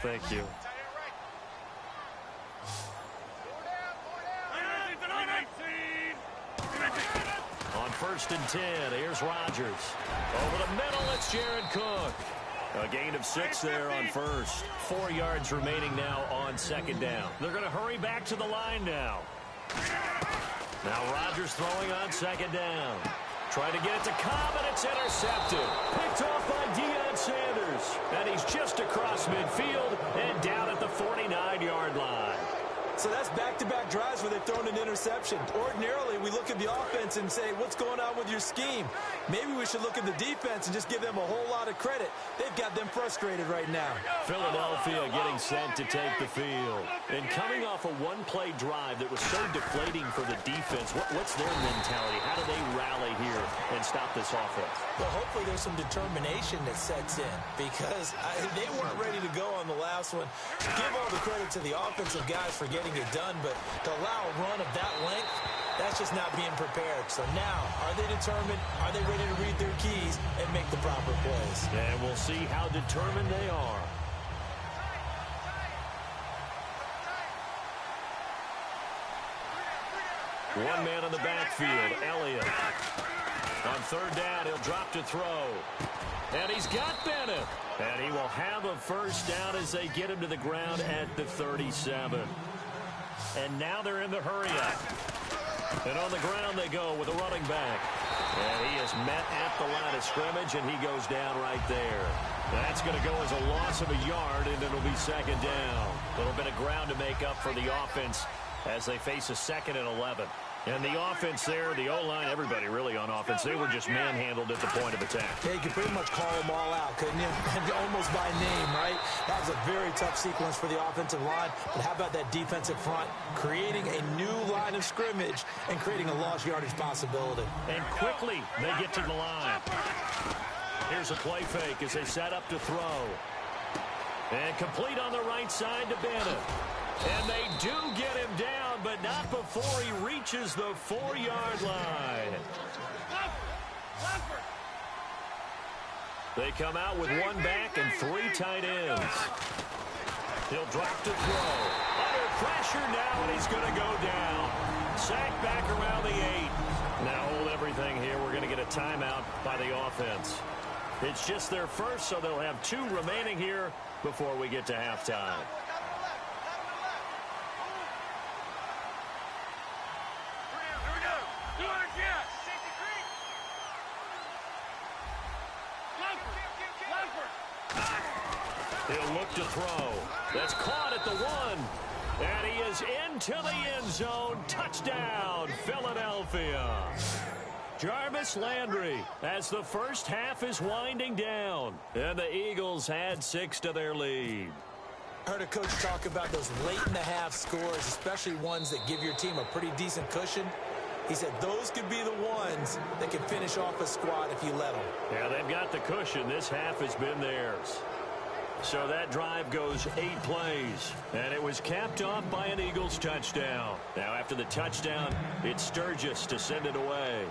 Thank you. On 1st and 10, here's Rodgers. Over the middle, it's Jared Cook. A gain of 6 there on 1st. 4 yards remaining now on 2nd down. They're going to hurry back to the line now. Now Rodgers throwing on 2nd down. Trying to get it to Cobb, and it's intercepted. Picked off by Deion Sanders. And he's just across midfield and down at the 49-yard line. So that's back-to-back drives where they've thrown an interception. Ordinarily, we look at the offense and say, what's going on with your scheme? Maybe we should look at the defense and just give them a whole lot of credit. They've got them frustrated right now. Philadelphia getting set to take the field. And coming off a one-play drive that was so deflating for the defense, what's their mentality? How do they rally here and stop this offense? Well, hopefully there's some determination that sets in because they weren't ready to go on the last one. Give all the credit to the offensive guys for getting it done, but to allow a run of that length, that's just not being prepared. So now, are they determined? Are they ready to read their keys and make the proper plays? And we'll see how determined they are. One man in the backfield, Elliott. On 3rd down, he'll drop to throw. And he's got Bennett. And he will have a 1st down as they get him to the ground at the 37. And now they're in the hurry-up. And on the ground they go with a running back. And he is met at the line of scrimmage, and he goes down right there. That's going to go as a loss of a yard, and it'll be 2nd down. A little bit of ground to make up for the offense as they face a 2nd and 11. And the offense there, the O-line, everybody really on offense, they were just manhandled at the point of attack. Yeah, you could pretty much call them all out, couldn't you? Almost by name, right? That was a very tough sequence for the offensive line. But how about that defensive front? Creating a new line of scrimmage and creating a lost yardage possibility. And quickly, they get to the line. Here's a play fake as they set up to throw. And complete on the right side to Bennett. And they do get him down, but not before he reaches the 4-yard line. They come out with 1 back and 3 tight ends. He'll drop to throw. Under pressure now, and he's going to go down. Sacked back around the 8. Now hold everything here. We're going to get a timeout by the offense. It's just their first, so they'll have 2 remaining here before we get to halftime. He'll look to throw. That's caught at the 1. And he is into the end zone. Touchdown, Philadelphia. Jarvis Landry as the first half is winding down. And the Eagles add 6 to their lead. I heard a coach talk about those late-in-the-half scores, especially ones that give your team a pretty decent cushion. He said those could be the ones that can finish off a squad if you let them. Yeah, they've got the cushion. This half has been theirs. So that drive goes 8 plays, and it was capped off by an Eagles touchdown. Now after the touchdown, it's Sturgis to send it away.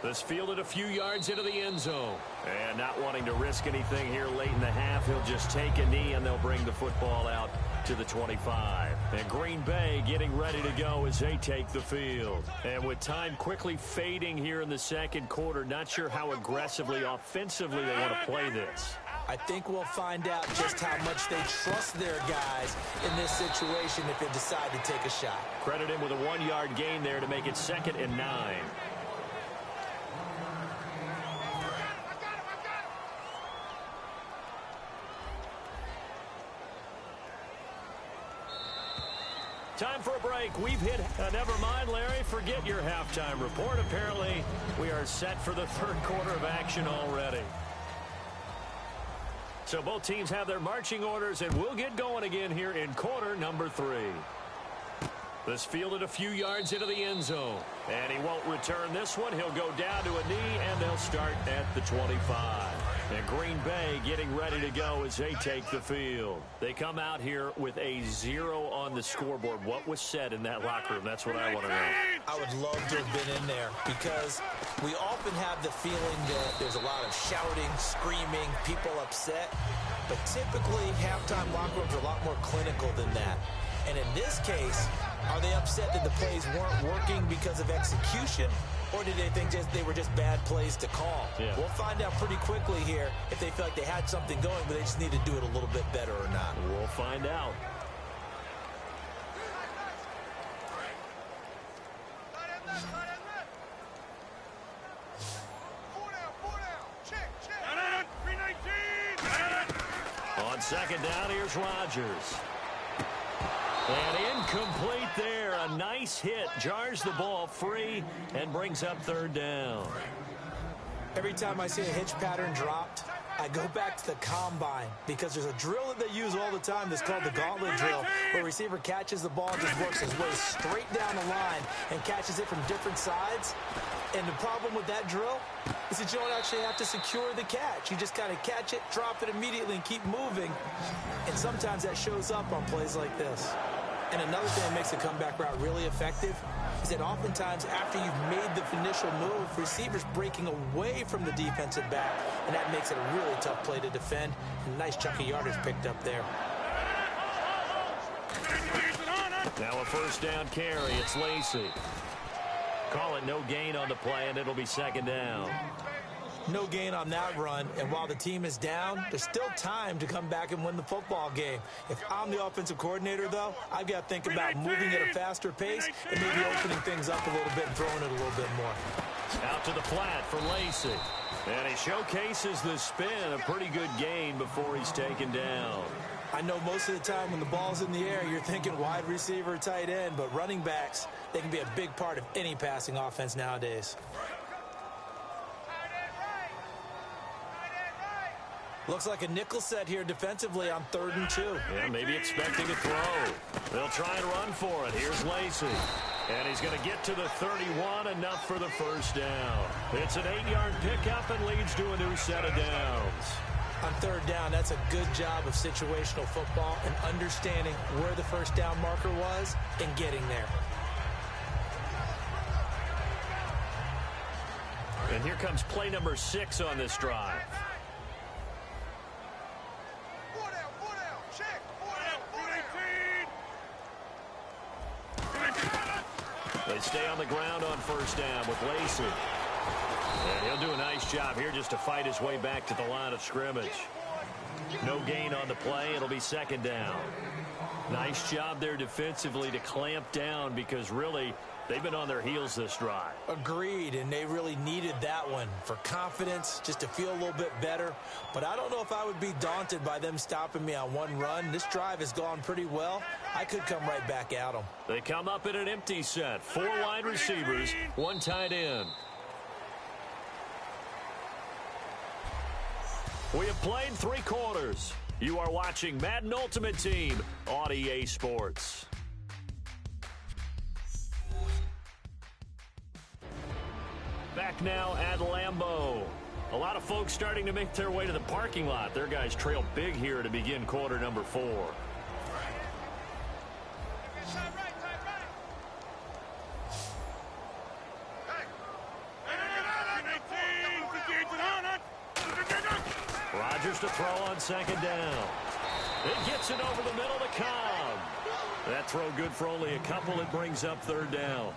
This fielded a few yards into the end zone. And not wanting to risk anything here late in the half, he'll just take a knee, and they'll bring the football out to the 25. And Green Bay getting ready to go as they take the field. And with time quickly fading here in the 2nd quarter, not sure how aggressively, offensively they want to play this. I think we'll find out just how much they trust their guys in this situation if they decide to take a shot. Credit him with a 1-yard gain there to make it 2nd and 9. Time for a break. We've hit, never mind, Larry, forget your halftime report. Apparently, we are set for the 3rd quarter of action already. So both teams have their marching orders, and we'll get going again here in quarter number 3. This fielded a few yards into the end zone. And he won't return this one. He'll go down to a knee, and they'll start at the 25. And Green Bay getting ready to go as they take the field. They come out here with a 0 on the scoreboard. What was said in that locker room? That's what I want to know. I would love to have been in there because we often have the feeling that there's a lot of shouting, screaming, people upset. But typically, halftime locker rooms are a lot more clinical than that. And in this case, are they upset that the plays weren't working because of execution? Or did they think they were just bad plays to call? Yeah. We'll find out pretty quickly here if they feel like they had something going, but they just need to do it a little bit better or not. We'll find out. On second down, here's Rodgers. And incomplete there. A nice hit. Jars the ball free and brings up third down. Every time I see a hitch pattern dropped, I go back to the combine because there's a drill that they use all the time that's called the gauntlet drill, where a receiver catches the ball and just works his way straight down the line and catches it from different sides. And the problem with that drill is that you don't actually have to secure the catch. You just kind of catch it, drop it immediately, and keep moving. And sometimes that shows up on plays like this. And another thing that makes a comeback route really effective is that oftentimes after you've made the initial move, receivers breaking away from the defensive back, and that makes it a really tough play to defend. A nice chunk of yardage picked up there. Now a first down carry. It's Lacy. Call it no gain on the play, and it'll be second down. No gain on that run, and while the team is down, there's still time to come back and win the football game. If I'm the offensive coordinator, though, I've got to think about moving at a faster pace and maybe opening things up a little bit and throwing it a little bit more. Out to the flat for Lacy. And he showcases the spin, a pretty good gain before he's taken down. I know most of the time when the ball's in the air, you're thinking wide receiver, tight end, but running backs, they can be a big part of any passing offense nowadays. Looks like a nickel set here defensively on 3rd and 2. Yeah, maybe expecting a throw. They'll try and run for it. Here's Lacy. And he's going to get to the 31, enough for the first down. It's an 8-yard pickup and leads to a new set of downs. On 3rd down, that's a good job of situational football and understanding where the first down marker was and getting there. And here comes play number 6 on this drive. They stay on the ground on first down with Lacy. And he'll do a nice job here just to fight his way back to the line of scrimmage. No gain on the play. It'll be second down. Nice job there defensively to clamp down because really they've been on their heels this drive. Agreed, and they really needed that one for confidence, just to feel a little bit better. But I don't know if I would be daunted by them stopping me on one run. This drive has gone pretty well. I could come right back at them. They come up in an empty set. 4 wide receivers, 1 tight end. We have played 3 quarters. You are watching Madden Ultimate Team on EA Sports. Back now at Lambeau. A lot of folks starting to make their way to the parking lot. Their guys trail big here to begin quarter number 4. Rodgers to throw on second down. It gets it over the middle to Cobb. That throw good for only a couple. It brings up 3rd down.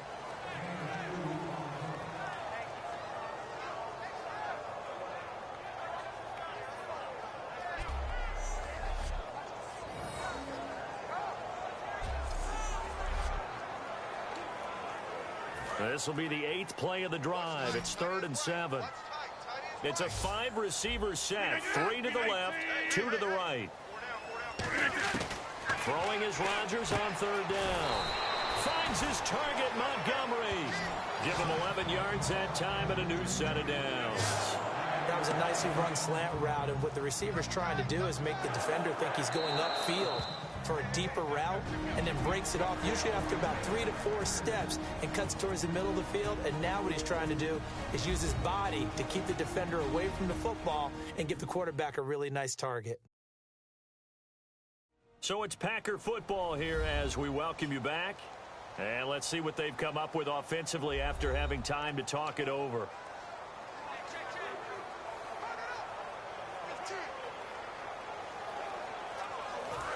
This will be the 8th play of the drive. It's 3rd and 7. It's a 5-receiver set. 3 to the left, 2 to the right. Throwing is Rodgers on 3rd down. Finds his target, Montgomery. Give him 11 yards that time and a new set of downs. That was a nicely run slant route, and what the receiver's trying to do is make the defender think he's going upfield for a deeper route, and then breaks it off, usually after about 3 to 4 steps, and cuts towards the middle of the field. And now what he's trying to do is use his body to keep the defender away from the football and give the quarterback a really nice target. So it's Packer football here as we welcome you back. And let's see what they've come up with offensively after having time to talk it over.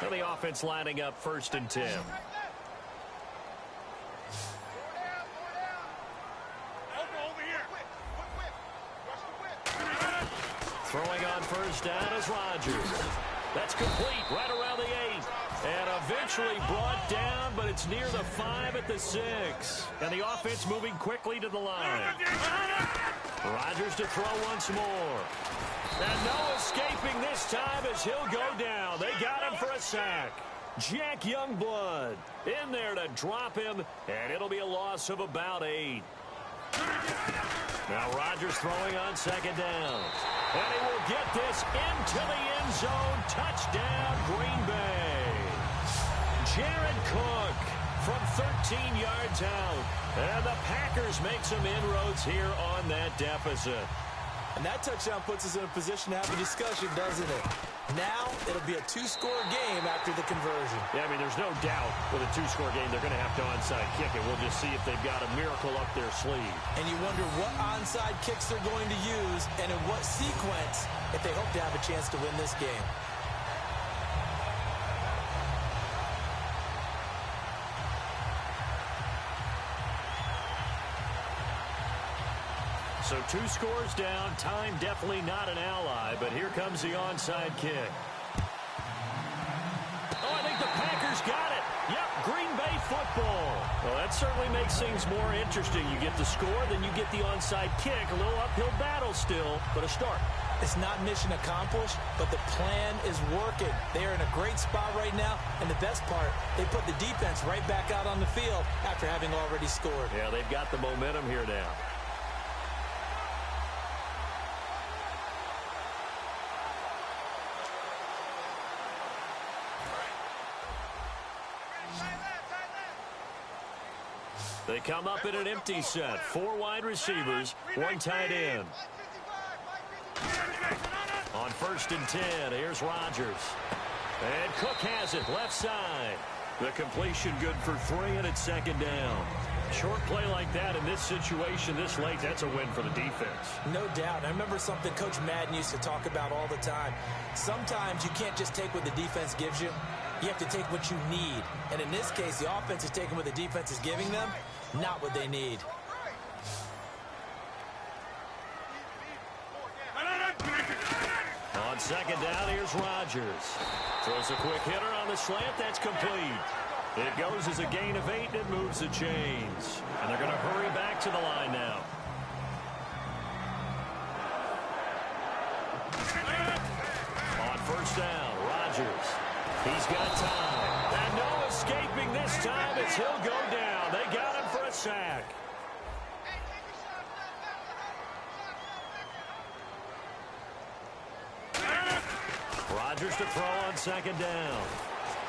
And the offense lining up 1st and 10. Throwing on 1st down is Rodgers. That's complete right around the 8. And eventually brought down, but it's near the 5 at the 6. And the offense moving quickly to the line. Rodgers to throw once more. And no escaping this time as he'll go down. They got him for a sack. Jack Youngblood in there to drop him, and it'll be a loss of about 8. Now Rodgers throwing on 2nd down. And he will get this into the end zone. Touchdown, Green Bay. Jared Cook from 13 yards out. And the Packers make some inroads here on that deficit. And that touchdown puts us in a position to have a discussion, doesn't it? Now it'll be a 2-score game after the conversion. Yeah, I mean, there's no doubt with a 2-score game they're going to have to onside kick it. We'll just see if they've got a miracle up their sleeve. And you wonder what onside kicks they're going to use and in what sequence if they hope to have a chance to win this game. So 2 scores down. Time definitely not an ally, but here comes the onside kick. Oh, I think the Packers got it. Yep, Green Bay football. Well, that certainly makes things more interesting. You get the score, then you get the onside kick. A little uphill battle still, but a start. It's not mission accomplished, but the plan is working. They are in a great spot right now, and the best part, they put the defense right back out on the field after having already scored. Yeah, they've got the momentum here now. They come up in an empty set. 4 wide receivers, 1 tight end. On 1st and 10, here's Rodgers. And Cook has it, left side. The completion good for 3, and it's 2nd down. Short play like that in this situation this late, that's a win for the defense. No doubt. I remember something Coach Madden used to talk about all the time. Sometimes you can't just take what the defense gives you. You have to take what you need. And in this case, the offense is taking what the defense is giving them, not what they need. On 2nd down, here's Rodgers. Throws a quick hitter on the slant. That's complete. It goes as a gain of 8 and moves the chains. And they're going to hurry back to the line now. On 1st down, Rodgers. He's got time. And no escaping this time as he'll go down. They got him for a sack. Rodgers to throw on 2nd down.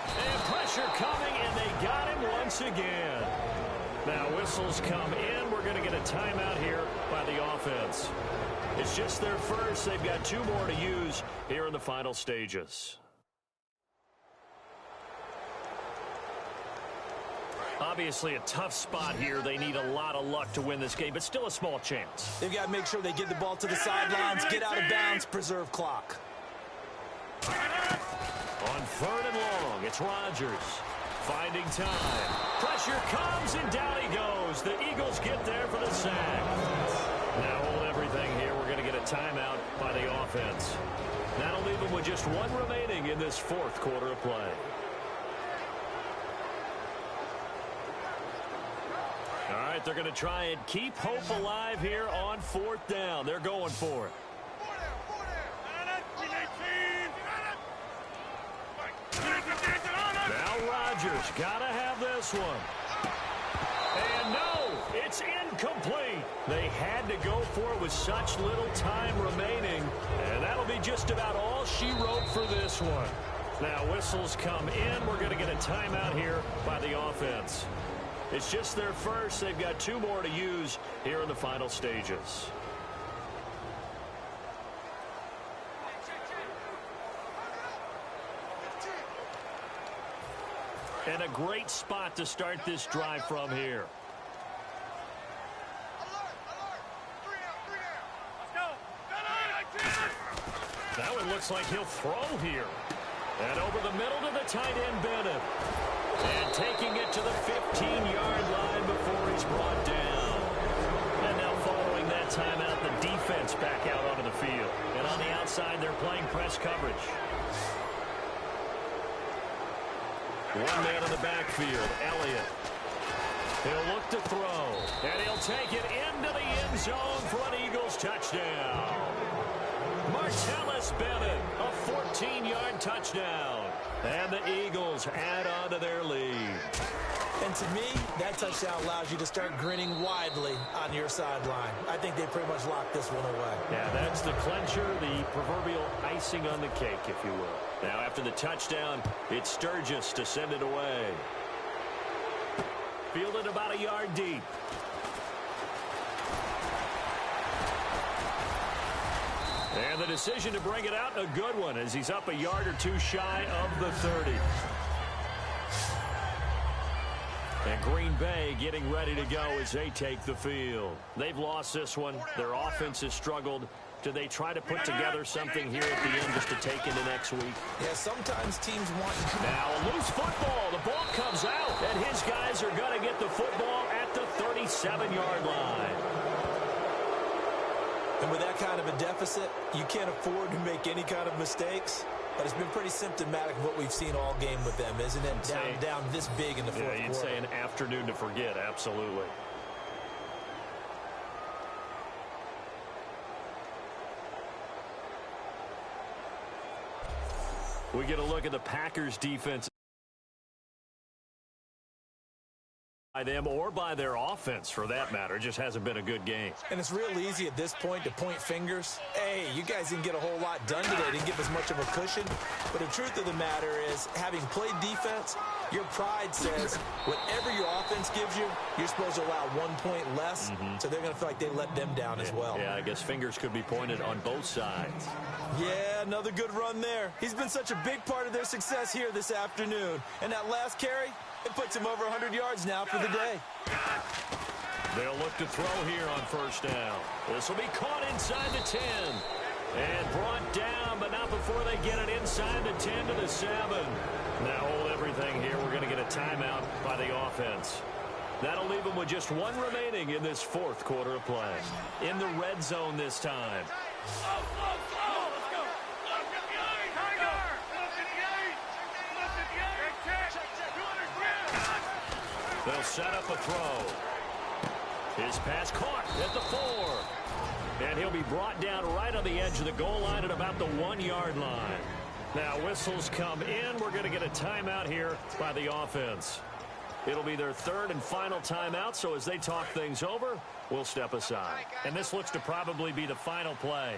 And pressure coming, and they got him once again. Now whistles come in. We're going to get a timeout here by the offense. It's just their first. They've got 2 more to use here in the final stages. Obviously a tough spot here. They need a lot of luck to win this game, but still a small chance. They've got to make sure they get the ball to the sidelines, get out of bounds, preserve clock. On 3rd and long, it's Rodgers finding time. Pressure comes, and down he goes. The Eagles get there for the sack. Now hold everything here. We're going to get a timeout by the offense. That'll leave them with just 1 remaining in this 4th quarter of play. All right, they're going to try and keep hope alive here on 4th down. They're going for it. Now Rodgers got to have this one. And no, It's incomplete. They had to go for it with such little time remaining, and that'll be just about all she wrote for this one. Now whistles come in. We're going to get a timeout here by the offense. It's just their first. They've got 2 more to use here in the final stages. And a great spot to start this drive from here. That one looks like he'll throw here. And over the middle to the tight end, Bennett. And taking it to the 15-yard line before he's brought down. And now following that timeout, the defense back out onto the field. And on the outside, they're playing press coverage. One man in the backfield, Elliott. He'll look to throw, and he'll take it into the end zone for an Eagles touchdown. Martellus Bennett, a 14-yard touchdown. And the Eagles add on to their lead. And to me, that touchdown allows you to start grinning widely on your sideline. I think they pretty much locked this one away. Yeah, that's the clincher, the proverbial icing on the cake, if you will. Now, after the touchdown, it's Sturgis to send it away. Fielded about a yard deep. And the decision to bring it out, a good one, as he's up a yard or 2 shy of the 30. And Green Bay getting ready to go as they take the field. They've lost this one. Their offense has struggled. Do they try to put together something here at the end just to take into next week? Yeah, sometimes teams want... Now a loose football. The ball comes out, and his guys are going to get the football at the 37-yard line. And with that kind of a deficit, you can't afford to make any kind of mistakes. But it's been pretty symptomatic of what we've seen all game with them, isn't it? Down this big in the fourth quarter. Yeah, you'd say an afternoon to forget, absolutely. We get a look at the Packers defense. By them or by their offense, for that matter. It just hasn't been a good game. And it's real easy at this point to point fingers. Hey, you guys didn't get a whole lot done today. Didn't give us much of a cushion. But the truth of the matter is, having played defense, your pride says whatever your offense gives you, you're supposed to allow 1 point less. So they're going to feel like they let them down as well. Yeah, I guess fingers could be pointed on both sides. Yeah, another good run there. He's been such a big part of their success here this afternoon. And that last carry, it puts him over 100 yards now for the day. They'll look to throw here on first down. This will be caught inside the 10. And brought down, but not before they get it inside the 10 to the 7. Now hold everything here. We're going to get a timeout by the offense. That'll leave them with just 1 remaining in this fourth quarter of play. In the red zone this time. They'll set up a throw. His pass caught at the 4. And he'll be brought down right on the edge of the goal line at about the 1-yard line. Now whistles come in. We're going to get a timeout here by the offense. It'll be their 3rd and final timeout, so as they talk things over, we'll step aside. And this looks to probably be the final play.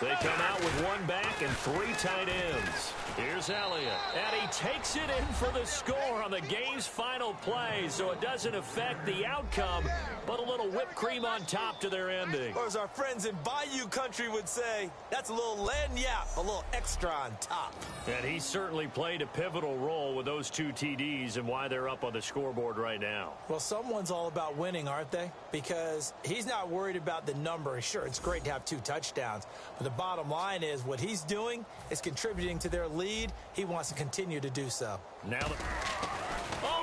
They come out with 1 back and 3 tight ends. Here's Elliott. And he takes it in for the score on the game's final play, so it doesn't affect the outcome, but a little whipped cream on top to their ending. Or as our friends in Bayou Country would say, that's a little lagniappe, a little extra on top. And he certainly played a pivotal role with those 2 TDs and why they're up on the scoreboard right now. Well, someone's all about winning, aren't they? Because he's not worried about the number. Sure, it's great to have 2 touchdowns, but the bottom line is what he's doing is contributing to their lead. He wants to continue to do so. Now,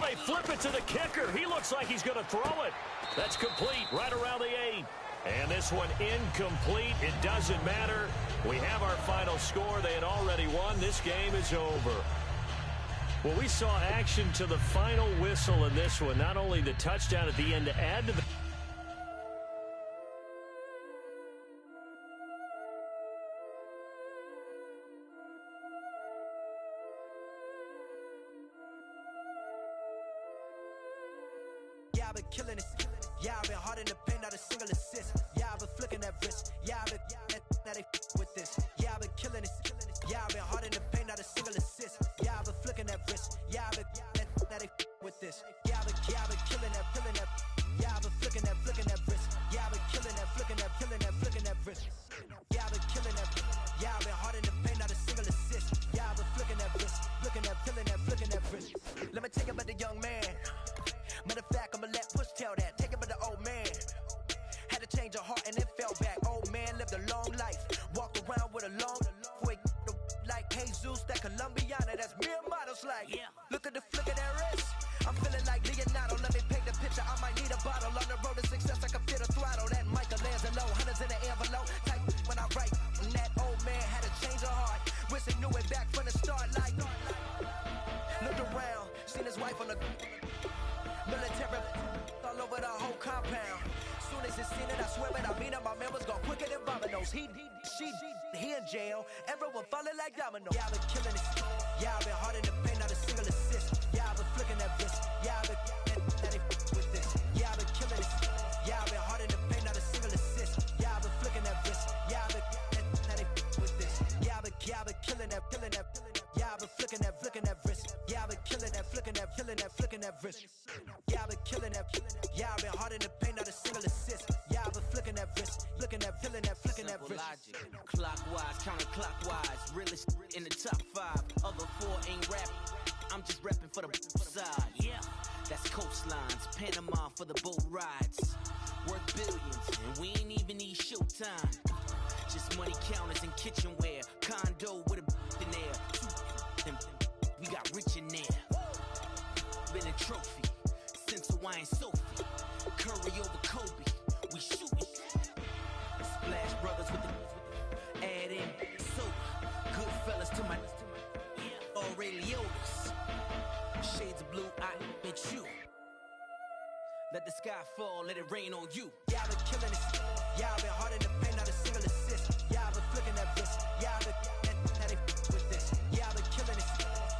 they flip it to the kicker. He looks like he's going to throw it. That's complete right around the 8. And this one incomplete. It doesn't matter. We have our final score. They had already won. This game is over. Well, we saw action to the final whistle in this one. Not only the touchdown at the end to add to the killing it. Yeah, I've been hard in the paint, not a single assist. Yeah, I've been flicking that wrist. Yeah, I've been now they with this. Yeah, I've been killing it. Yeah, I've been hard in the paint, not a single assist. Yeah, I've been flicking that wrist. Yeah, I've been now they with this. Yeah, I've been killing that, killing that. Yeah, I've been flicking that wrist. Yeah, I've been killing that, flicking that wrist. Yeah, I've been killing that. Yeah, I've been hard in the paint, not a single assist. Yeah, I've been flicking that wrist, flicking that wrist. Let me take it about the young man. Matter of fact, I'ma let Push tell that. Take it about the old man. Had to change her heart and then fell back. Old man lived a long life. Walked around with a long way like Jesus, that Colombiana. That's mere models like. Yeah. Look at the flick of that wrist. I'm feeling like Leonardo. Let me paint the picture. I might need a bottle. On the road to success, I can fit a throttle. That Michelangelo, hundreds in the envelope. Type when I write. And that old man had to change her heart. Wish he knew it back from the start. Like, looked around, seen his wife on the military all over the whole compound. Soon as he seen it, I swear it, I mean it, my man was gone quicker than Domino's. He in jail, everyone falling like dominoes. Yeah, I've been killing it. Yeah, I've been hard in the paint, not a single assist. Yeah, I've been flicking that wrist. Yeah, I've been now they with this. Yeah, I've been killing it. Yeah, I've been hard in the paint, not a single assist. Yeah, I've been flicking that wrist. Yeah, I've been now they with this. Yeah, I've been killing that. Yeah, I've been flicking that wrist. Yeah, I've been killing that, flicking that wrist. Yeah, I've been killing that. Yeah, I've been hard in the paint, not a single assist. Yeah, I've been flicking that wrist, flicking that wrist. Logic, clockwise, counterclockwise, realest in the top 5. Other 4 ain't rap. I'm just repping for the side. Yeah, that's coastlines, Panama for the boat rides. Worth billions, and we ain't even need showtime. Just money counters and kitchenware. Condo with a in there. We got rich in there. Been a trophy since Hawaiian Sophie. Curry over Kobe. We shootin'. Splash Brothers with the add in soda. Good fellas to my Aureliotas. Shades of blue, I admit you. Let the sky fall, let it rain on you. Yeah, I've been killing it. Yeah, I've been hard in the paint, not a single assist. Yeah, I've been flicking that wrist. Yeah, I've been now they with this. Yeah, I've been killing it.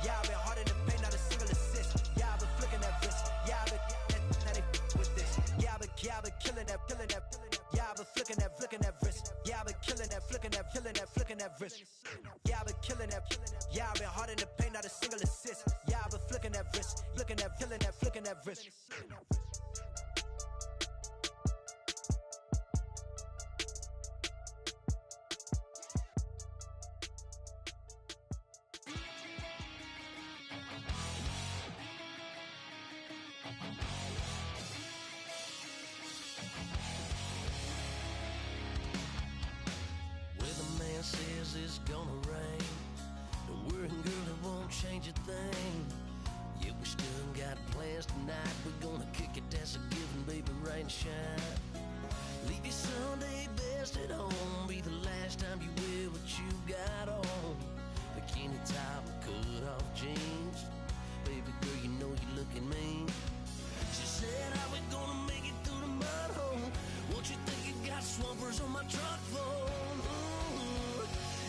Yeah, I've been hard in the paint, not a single assist. Yeah, I've been flicking that wrist. Yeah, I've been now they with this. Yeah, I've been killing that. Yeah, I've been flicking that wrist. Yeah, I've been killing that, flicking that wrist. Yeah, I've been killing that. Yeah, I've been hard in the paint, not a single assist. Yeah, I've been flicking that wrist, flicking that wrist. Says it's gonna rain. Don't worry, girl, it won't change a thing. Yeah, we still got plans tonight. We're gonna kick it, that's a given, baby, rain and shine. Leave your Sunday best at home. Be the last time you wear what you got on. Bikini top and cut off jeans. Baby girl, you know you looking mean. She said, how we gonna make it through the mud hole? Won't you think you got swampers on my truck floor?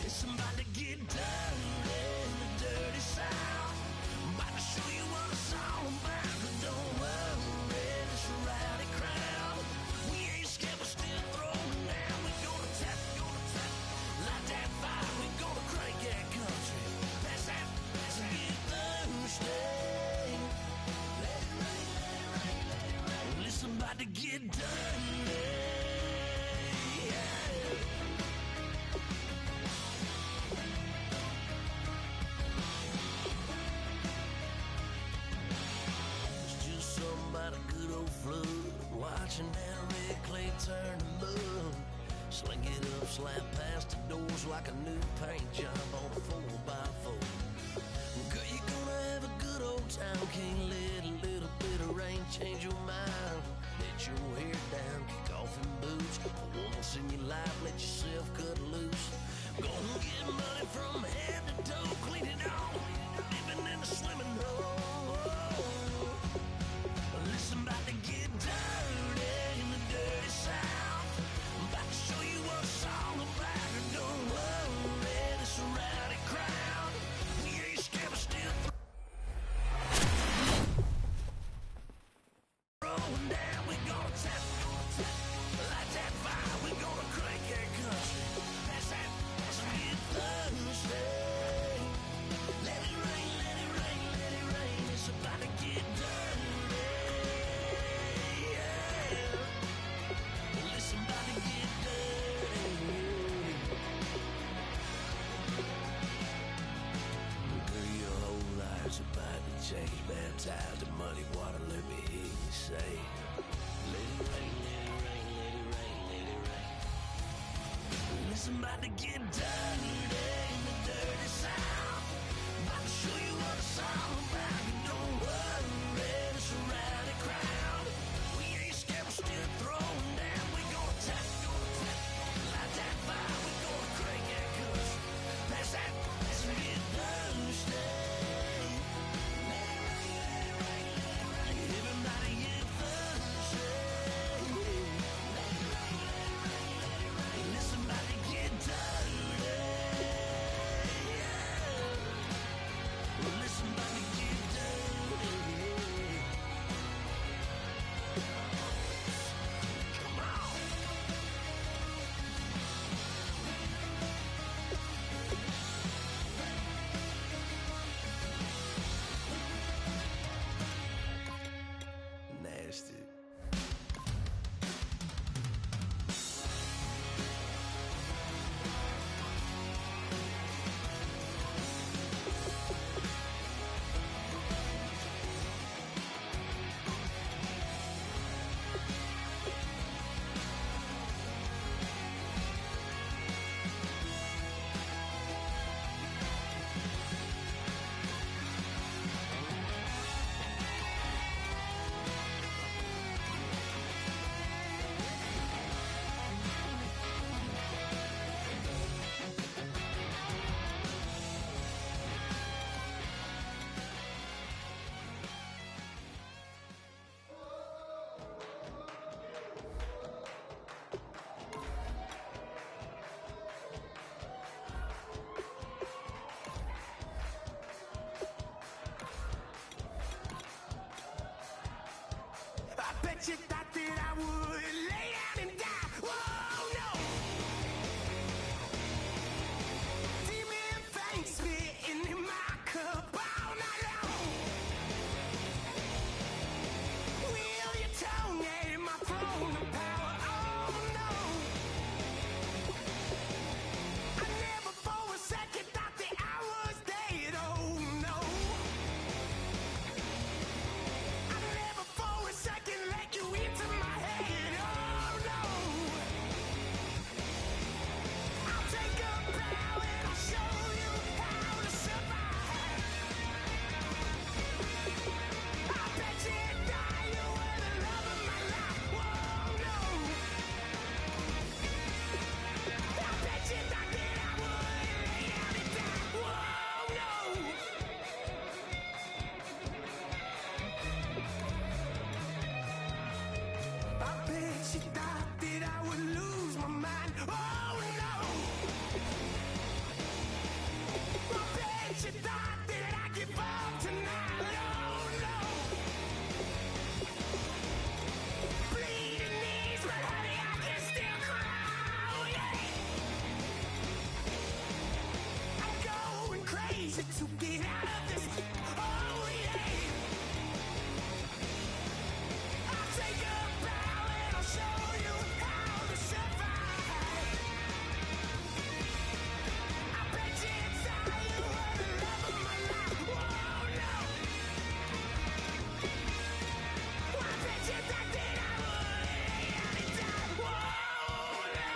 It's about to get dirty in the dirty South. I'm about to show you what it's all about. But don't worry, it's a rowdy crowd. We ain't scared, we're still throwing down. We gonna tap, light that fire. We gonna crank that country. Pass that, and get thirsty. Let it rain, let it rain. Well, it's about to get dirty. About a good old flood, watching that red clay turn to mud. Sling it up, slap past the doors like a new paint job on a 4x4. Girl, you're gonna have a good old time. Can't let a little bit of rain change your mind. Let your hair down, kick off in boots. For once in your life, let yourself cut loose. Gonna get money from head to toe, clean it all. Living in a swimming hole. Listen, about to get dirty in the dirty South. I'm about to show you what it's all about. And don't worry, this a rowdy crowd. We ain't scared, but still throwing down. baptized in muddy water, let me hear you say, let it rain, let it rain, let it rain, let it rain. Listen, about to get dirty in the dirty South. About to show you what it's all about. You don't worry, it's a rowdy crowd. We ain't scared, we're still throwing down. We gonna tap, light that fire. We gonna crank that cuss. Pass that, let's get thirsty. Everybody get thirsty. Listen, about to get dirty. Listen, about to get dirty. Come on. Nasty. I bet you thought that I would lay down and die. Whoa, no. Demon things spitting in my cup all night long. Will your tongue at my throne of power? Oh, no. I never for a second thought that I was dead. Oh, no. I never for a second let you into my head. Oh no. I'll take a bow and I'll show you how to survive. I bet you die, you were the love of my life. Whoa, no. I bet you thought that I would lay down and die. Whoa, no. I bet you thought that I would lose my mind. Oh no! I bet you thought that I'd give up tonight. Oh no! Bleeding knees, but honey, I can still cry. Oh yeah! I'm going crazy to get out of this. Oh yeah! I'll take a bow and I'll show you how to survive. I bet you inside you were the love of my life. Whoa, no. I bet you thought that I would lay down and die. Whoa, no.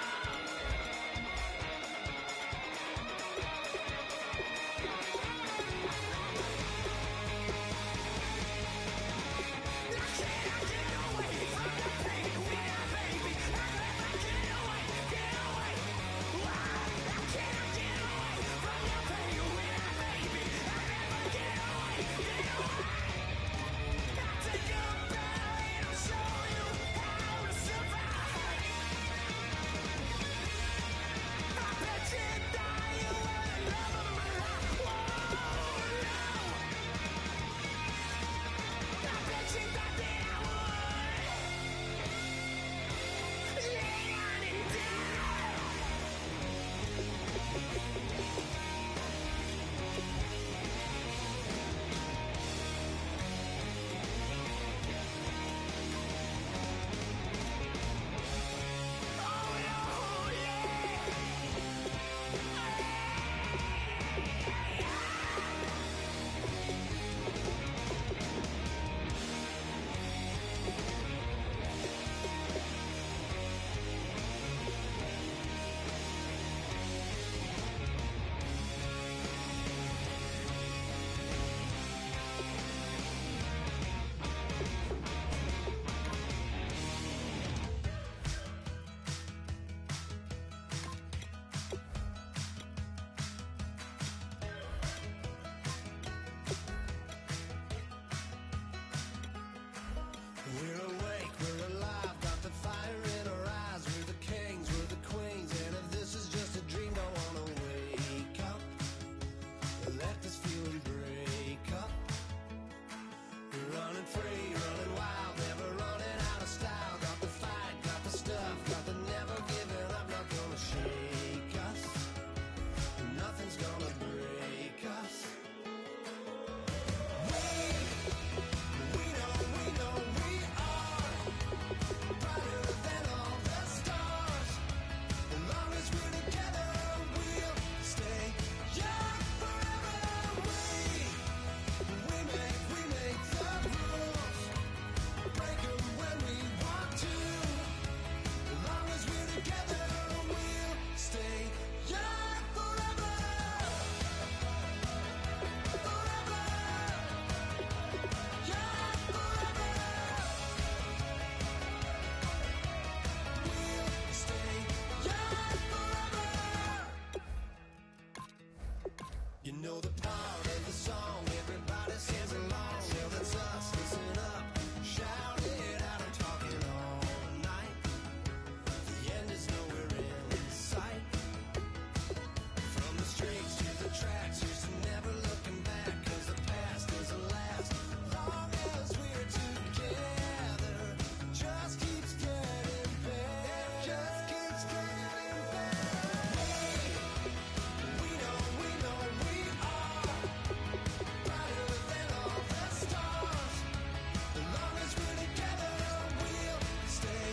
know the part of the song everybody sings along. Well, that's us. Listen up, shout it out. I'm talking all night. The end is nowhere in sight. From the streets to the tracks, here's to never looking back. 'Cause the past doesn't last long as we're together. Just keeps getting better. Just keeps getting better. We know we are brighter than all the stars. As long as we're together, we'll stay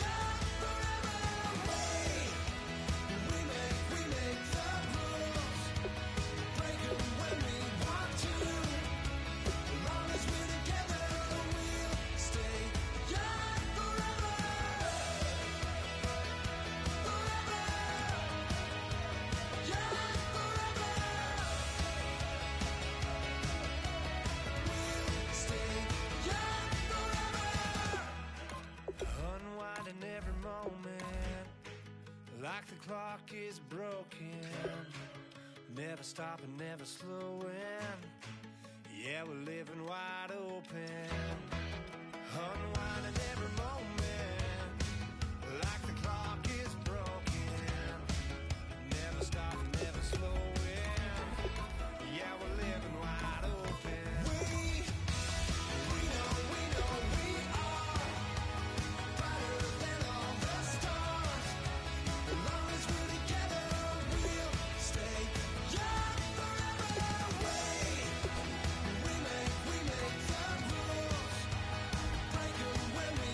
young forever. We make the rules, break 'em when we want to. As long as we're together, we'll stay young forever. Forever. Young forever. We'll stay young forever. Unwinding every moment, like the clock is broken. Never stopping, never slowing. Yeah, we're living wide open. Unwinding every moment, like the clock is broken. Never stopping, never slowing. Yeah, we're living wide open. We know we are brighter than all the stars. As long as we're together, we'll stay young forever. We make the rules, break 'em when we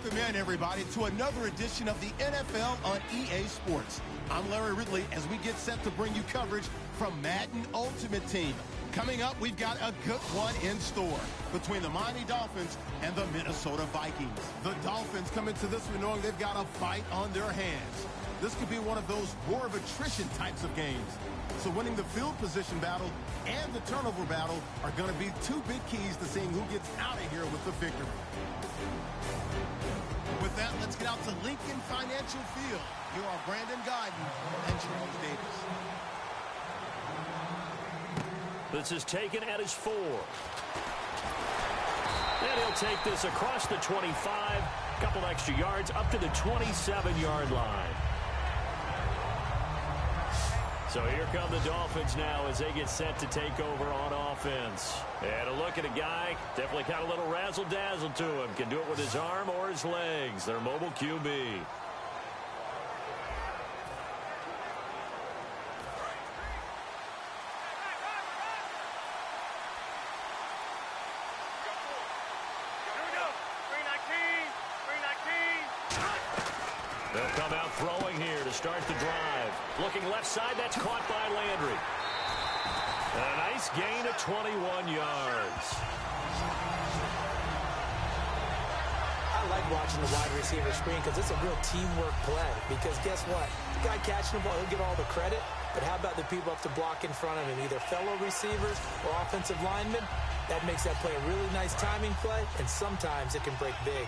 Welcome in, everybody, to another edition of the NFL on EA Sports. I'm Larry Ridley as we get set to bring you coverage from Madden Ultimate Team. Coming up, we've got a good one in store between the Miami Dolphins and the Minnesota Vikings. The Dolphins come into this one knowing they've got a fight on their hands. This could be one of those war of attrition types of games. So winning the field position battle and the turnover battle are going to be two big keys to seeing who gets out of here with the victory. With that, let's get out to Lincoln Financial Field. Here are Brandon Guyton and Charles Davis. This is taken at his 4. And he'll take this across the 25. Couple extra yards up to the 27-yard line. So here come the Dolphins now as they get set to take over on offense. And a look at a guy, definitely got a little razzle-dazzle to him. Can do it with his arm or his legs. Their mobile QB. They'll come out throwing here to start the drive. Looking left side, that's caught by Landry. A nice gain of 21 yards. I like watching the wide receiver screen because it's a real teamwork play. Because guess what? The guy catching the ball, he'll get all the credit. But how about the people up to block in front of him, either fellow receivers or offensive linemen? That makes that play a really nice timing play, and sometimes it can break big.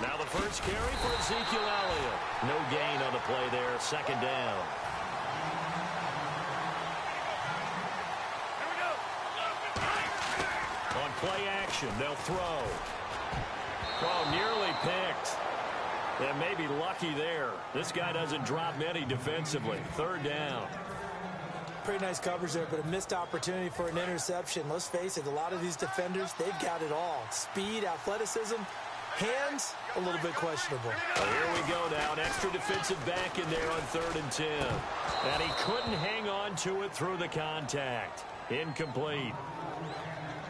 Now the first carry for Ezekiel Elliott. No gain on the play there, second down. On play action, they'll throw. Oh, nearly picked. And maybe lucky there. This guy doesn't drop many defensively. Third down. Pretty nice coverage there, but a missed opportunity for an interception. Let's face it, a lot of these defenders, they've got it all. Speed, athleticism, hands, a little bit questionable. Well, here we go now. An extra defensive back in there on 3rd and 10. And he couldn't hang on to it through the contact. Incomplete.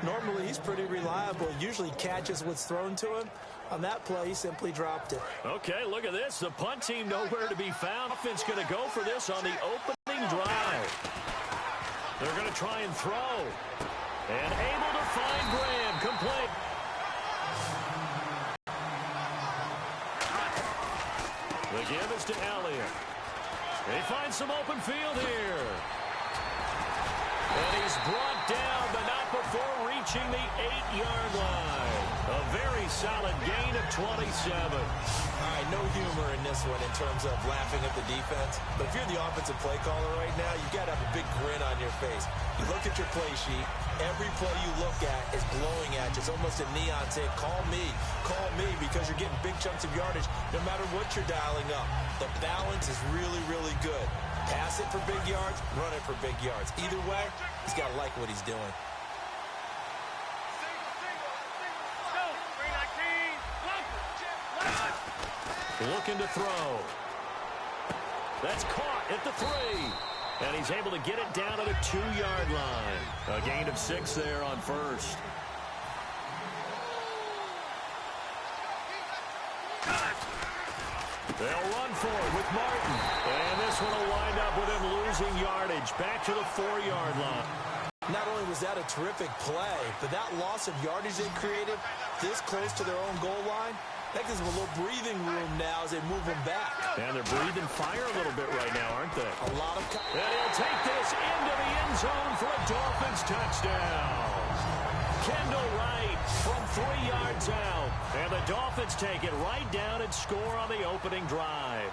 Normally, he's pretty reliable. Usually catches what's thrown to him. On that play, he simply dropped it. Okay, look at this. The punt team nowhere to be found. Offense going to go for this on the opening drive. They're going to try and throw. And able to find Graham. Complete. The give is to Elliott. He finds some open field here. And he's brought down, but not before reaching the 8-yard line. A very solid gain of 27. All right, no humor in this one in terms of laughing at the defense. But if you're the offensive play caller right now, you've got to have a big grin on your face. You look at your play sheet. Every play you look at is glowing at you. It's almost a neon saying, call me, because you're getting big chunks of yardage no matter what you're dialing up. The balance is really, really good. Pass it for big yards, run it for big yards. Either way, he's got to like what he's doing. Looking to throw. That's caught at the 3. And he's able to get it down to the 2-yard line. A gain of 6 there on first. They'll run for it with Martin. And this one will wind up with him losing yardage. Back to the 4-yard line. Not only was that a terrific play, but that loss of yardage they created this close to their own goal line, that gives them a little breathing room now as they move them back. And they're breathing fire a little bit right now, aren't they? A lot of... And he'll take this into the end zone for a Dolphins touchdown. Kendall Wright from 3 yards out. And the Dolphins take it right down and score on the opening drive.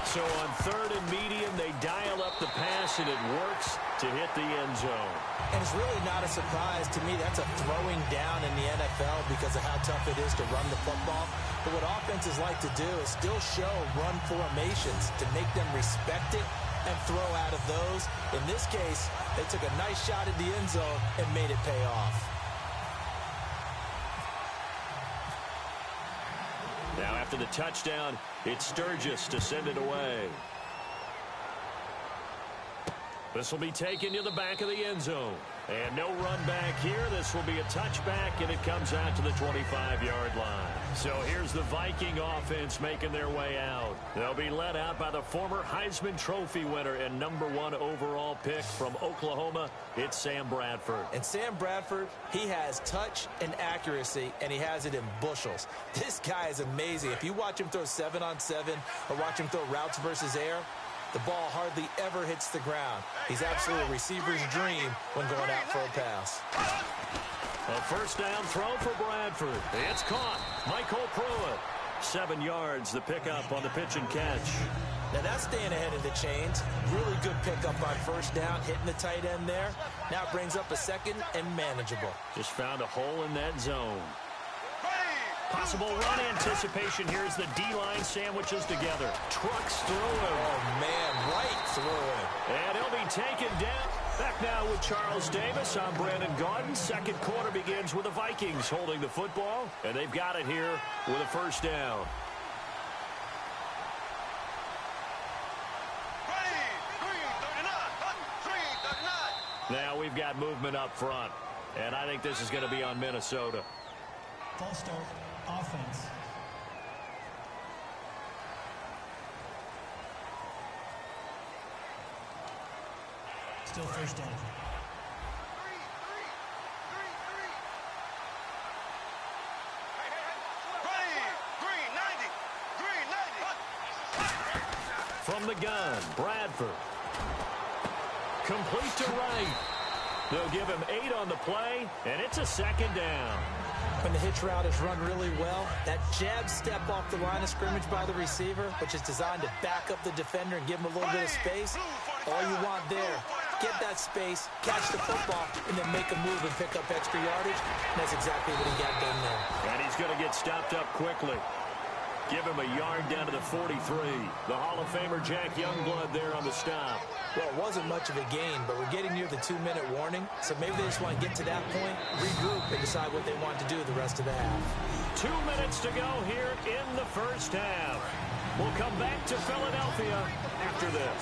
So on 3rd and medium, they dial up the pass, and it works to hit the end zone. And it's really not a surprise to me. That's a throwing down in the NFL because of how tough it is to run the football. But what offenses like to do is still show run formations to make them respect it and throw out of those. In this case, they took a nice shot at the end zone and made it pay off. Now after the touchdown, it's Sturgis to send it away. This will be taken to the back of the end zone. And no run back here. This will be a touchback, and it comes out to the 25-yard line. So here's the Viking offense making their way out. They'll be led out by the former Heisman Trophy winner and #1 overall pick from Oklahoma. It's Sam Bradford. And Sam Bradford, he has touch and accuracy, and he has it in bushels. This guy is amazing. If you watch him throw 7-on-7 or watch him throw routes versus air, the ball hardly ever hits the ground. He's absolutely a receiver's dream when going out for a pass. A first down throw for Bradford. It's caught. Michael Pruitt. 7 yards, the pickup on the pitch and catch. Now that's staying ahead of the chains. Really good pickup on first down, hitting the tight end there. Now it brings up a second and manageable. Just found a hole in that zone. Possible run anticipation here as the D-line sandwiches together. Trucks through him. Oh, man, right through him. And he'll be taken down. Back now with Charles Davis. I'm Brandon Gaudin. Second quarter begins with the Vikings holding the football. And they've got it here with a first down. Now we've got movement up front. And I think this is going to be on Minnesota. False start. Offense. Still first down. From the gun, Bradford. Complete to right. They'll give him 8 on the play, and it's a second down. When the hitch route is run really well, that jab step off the line of scrimmage by the receiver, which is designed to back up the defender and give him a little bit of space, all you want there, get that space, catch the football, and then make a move and pick up extra yardage. And that's exactly what he got done there. And he's going to get stopped up quickly. Give him a yard down to the 43. The Hall of Famer Jack Youngblood there on the stop. Well, it wasn't much of a gain, but we're getting near the 2-minute warning, so maybe they just want to get to that point, regroup, and decide what they want to do the rest of the half. 2 minutes to go here in the first half. We'll come back to Philadelphia after this.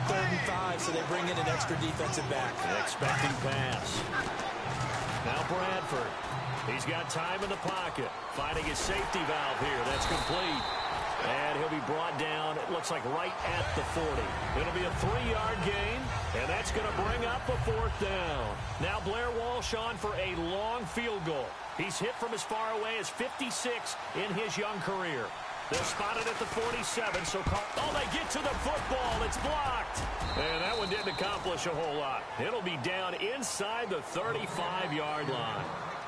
3rd and 5, so they bring in an extra defensive back. An expecting pass. Now Bradford. He's got time in the pocket. Finding his safety valve here. That's complete. And he'll be brought down, it looks like right at the 40. It'll be a 3-yard gain, and that's going to bring up a 4th down. Now Blair Walsh on for a long field goal. He's hit from as far away as 56 in his young career. They'll spot it at the 47, so they get to the football. It's blocked. And that one didn't accomplish a whole lot. It'll be down inside the 35-yard line.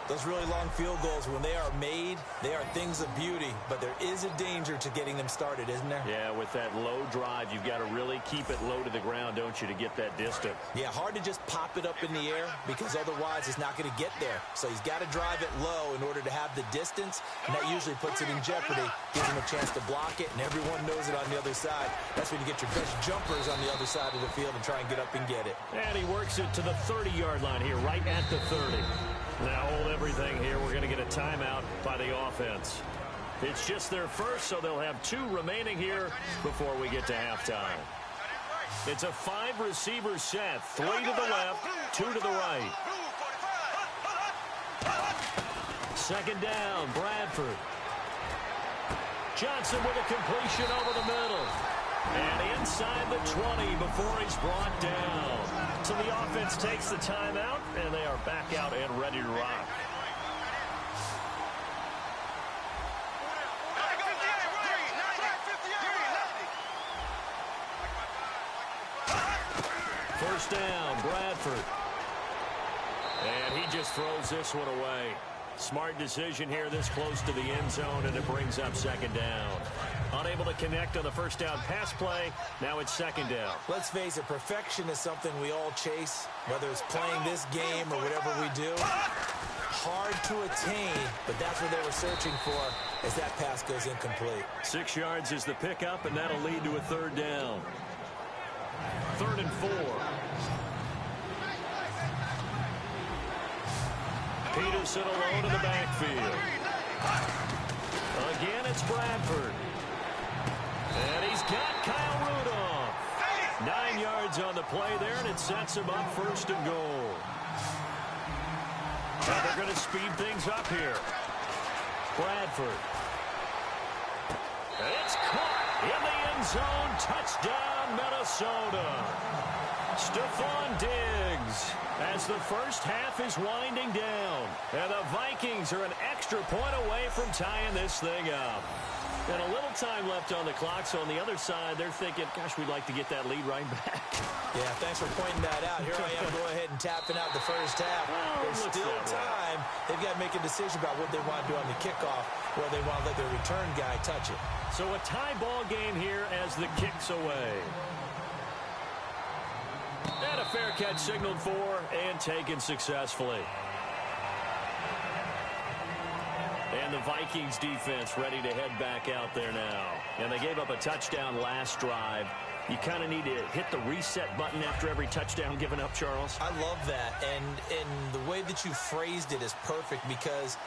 Those really long field goals, when they are made, they are things of beauty, but there is a danger to getting them started, isn't there? Yeah, with that low drive, you've got to really keep it low to the ground, don't you, to get that distance. Yeah, hard to just pop it up in the air because otherwise it's not going to get there. So he's got to drive it low in order to have the distance, and that usually puts it in jeopardy, gives him a chance to block it, and everyone knows it on the other side. That's when you get your best jumpers on the other side of the field and try and get up and get it. And he works it to the 30-yard line here, right at the 30. Now hold everything here. We're going to get a timeout by the offense. It's just their first, so they'll have 2 remaining here before we get to halftime. It's a 5-receiver set. 3 to the left, 2 to the right. Second down, Bradford. Johnson with a completion over the middle. And inside the 20 before he's brought down. So the offense takes the timeout, and they are back out and ready to rock. First down, Bradford. And he just throws this one away. Smart decision here this close to the end zone, and it brings up second down. Unable to connect on the first down pass play. Now it's second down. Let's face it, perfection is something we all chase, whether it's playing this game or whatever we do. Hard to attain, but that's what they were searching for as that pass goes incomplete. 6 yards is the pickup, and that'll lead to a third down. 3rd and 4. Peterson alone in the backfield. Again, it's Bradford. And he's got Kyle Rudolph. 9 yards on the play there, and it sets him up 1st and goal. And they're going to speed things up here. Bradford. It's caught in the end zone. Touchdown, Minnesota. Stephon Diggs as the first half is winding down. And the Vikings are an extra point away from tying this thing up. And a little time left on the clock, so on the other side, they're thinking, gosh, we'd like to get that lead right back. Yeah, thanks for pointing that out. Here I am, go ahead and tapping out the first half. There's still time. They've got to make a decision about what they want to do on the kickoff, where they want to let their return guy touch it. So a tie ball game here as the kick's away. And a fair catch signaled for and taken successfully. And the Vikings defense ready to head back out there now. And they gave up a touchdown last drive. You kind of need to hit the reset button after every touchdown given up, Charles. I love that. And the way that you phrased it is perfect because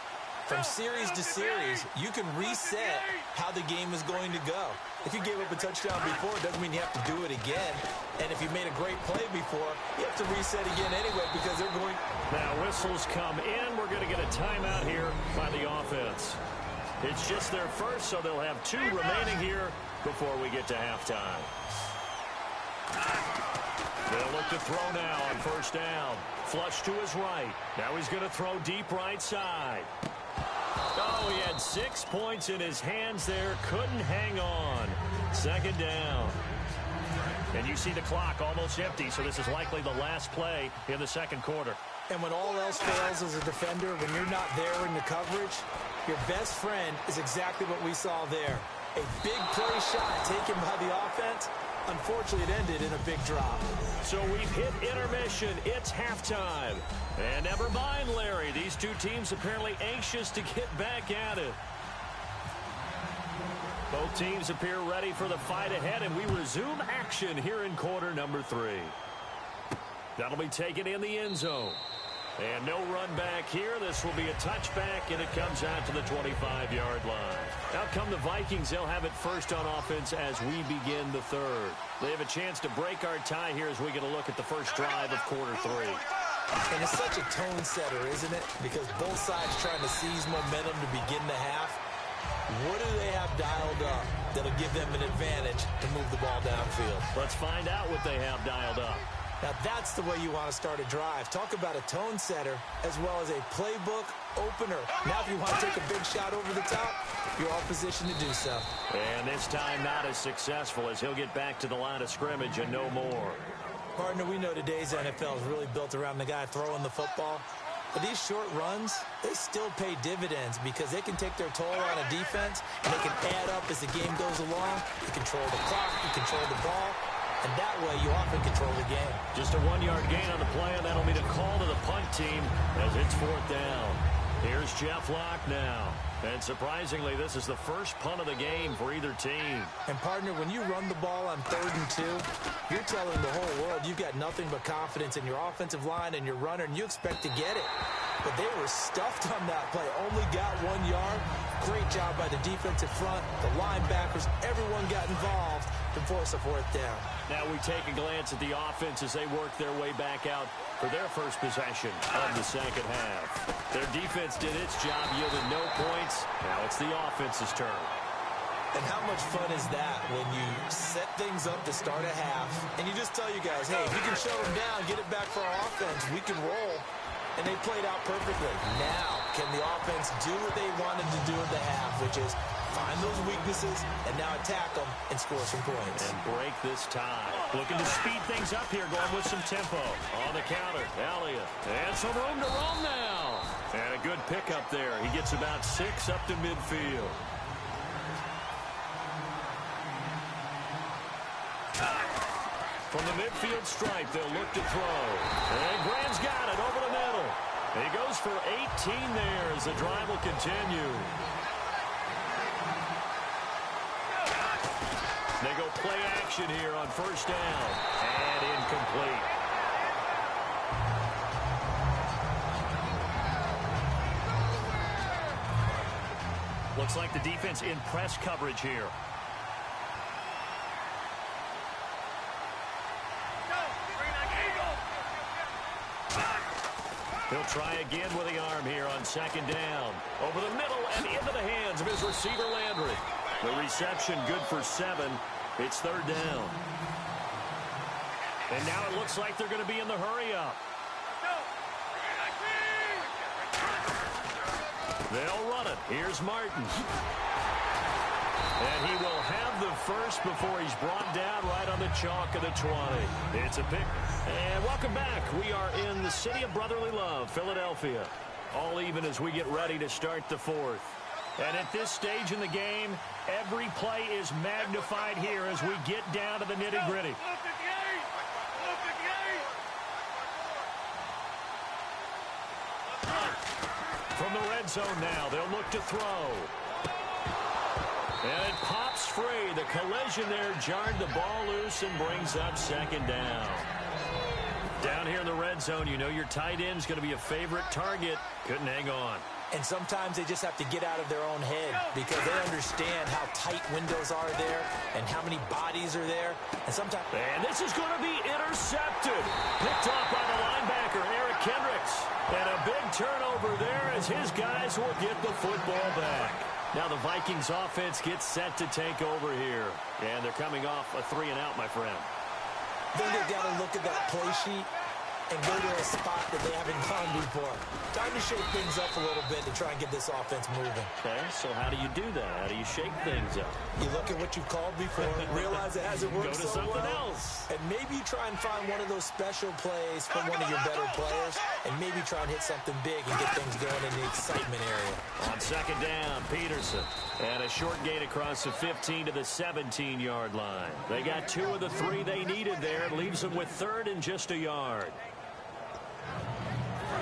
from series to series, you can reset how the game is going to go. If you gave up a touchdown before, it doesn't mean you have to do it again. And if you made a great play before, you have to reset again anyway because they're going. Now whistles come in. We're going to get a timeout here by the offense. It's just their first, so they'll have 2 remaining here before we get to halftime. They'll look to throw now on 1st down. Flush to his right. Now he's going to throw deep right side. Oh, he had 6 points in his hands there. Couldn't hang on. 2nd down. And you see the clock almost empty, so this is likely the last play in the 2nd quarter. And when all else fails as a defender, when you're not there in the coverage, your best friend is exactly what we saw there. A big play shot taken by the offense. Unfortunately, it ended in a big drop. So we've hit intermission. It's halftime. And never mind, Larry. These 2 teams apparently anxious to get back at it. Both teams appear ready for the fight ahead, and we resume action here in quarter number 3. That'll be taken in the end zone. And no run back here. This will be a touchback, and it comes out to the 25-yard line. Out come the Vikings. They'll have it first on offense as we begin the 3rd. They have a chance to break our tie here as we get a look at the first drive of quarter 3. And it's such a tone setter, isn't it? Because both sides trying to seize momentum to begin the half. What do they have dialed up that'll give them an advantage to move the ball downfield? Let's find out what they have dialed up. Now, that's the way you want to start a drive. Talk about a tone setter as well as a playbook opener. Now, if you want to take a big shot over the top, you're all positioned to do so. And this time not as successful as he'll get back to the line of scrimmage and no more. Partner, we know today's NFL is really built around the guy throwing the football. But these short runs, they still pay dividends because they can take their toll on a defense and they can add up as the game goes along. You control the clock, you control the ball. And that way, you often control the game. Just a 1-yard gain on the play, and that'll be the call to the punt team as it's 4th down. Here's Jeff Locke now. And surprisingly, this is the first punt of the game for either team. And, partner, when you run the ball on 3rd and 2, you're telling the whole world you've got nothing but confidence in your offensive line and your runner, and you expect to get it. But they were stuffed on that play. Only got 1 yard. Great job by the defensive front, the linebackers, everyone got involved to force a 4th down. Now we take a glance at the offense as they work their way back out for their first possession of the 2nd half. Their defense did its job, yielded no points. Now it's the offense's turn. And how much fun is that when you set things up to start a half and you just tell you guys, hey, if you can shut them down, get it back for our offense, we can roll. And they played out perfectly. Now, can the offense do what they wanted to do in the half, which is find those weaknesses and now attack them and score some points. And break this tie. Looking to speed things up here, going with some tempo. On the counter, Elliott. And some room to roam now. And a good pickup there. He gets about 6 up to midfield. From the midfield stripe, they'll look to throw. And Graham's got it over the middle. He goes for 18 there as the drive will continue. They go play action here on 1st down. And incomplete. Looks like the defense in press coverage here. He'll try again with the arm here on second down. Over the middle and into the hands of his receiver, Landry. The reception good for 7. It's third down. And now it looks like they're going to be in the hurry-up. They'll run it. Here's Martin. And he will have the first before he's brought down right on the chalk of the 20. It's a pick. And welcome back. We are in the city of brotherly love, Philadelphia. All even as we get ready to start the fourth. And at this stage in the game, every play is magnified here as we get down to the nitty-gritty. From the red zone now, they'll look to throw. And it pops free. The collision there jarred the ball loose and brings up second down. Down here in the red zone, you know your tight end's going to be a favorite target. Couldn't hang on. And sometimes they just have to get out of their own head because they understand how tight windows are there and how many bodies are there. And sometimes... And this is going to be intercepted. Picked off by the linebacker, Eric Kendricks. And a big turnover there as his guys will get the football back. Now the Vikings offense gets set to take over here. And they're coming off a 3-and-out, my friend. Then they've got to look at that play sheet and go to a spot that they haven't gone before. Time to shake things up a little bit to try and get this offense moving. Okay, so how do you do that? How do you shake things up? You look at what you've called before, realize it hasn't worked so well. Go to something else. And maybe you try and find one of those special plays from one of your better players, and maybe try and hit something big and get things going in the excitement area. On second down, Peterson. And a short gain across the 15 to the 17-yard line. They got 2 of the 3 they needed there. It leaves them with third and just a yard.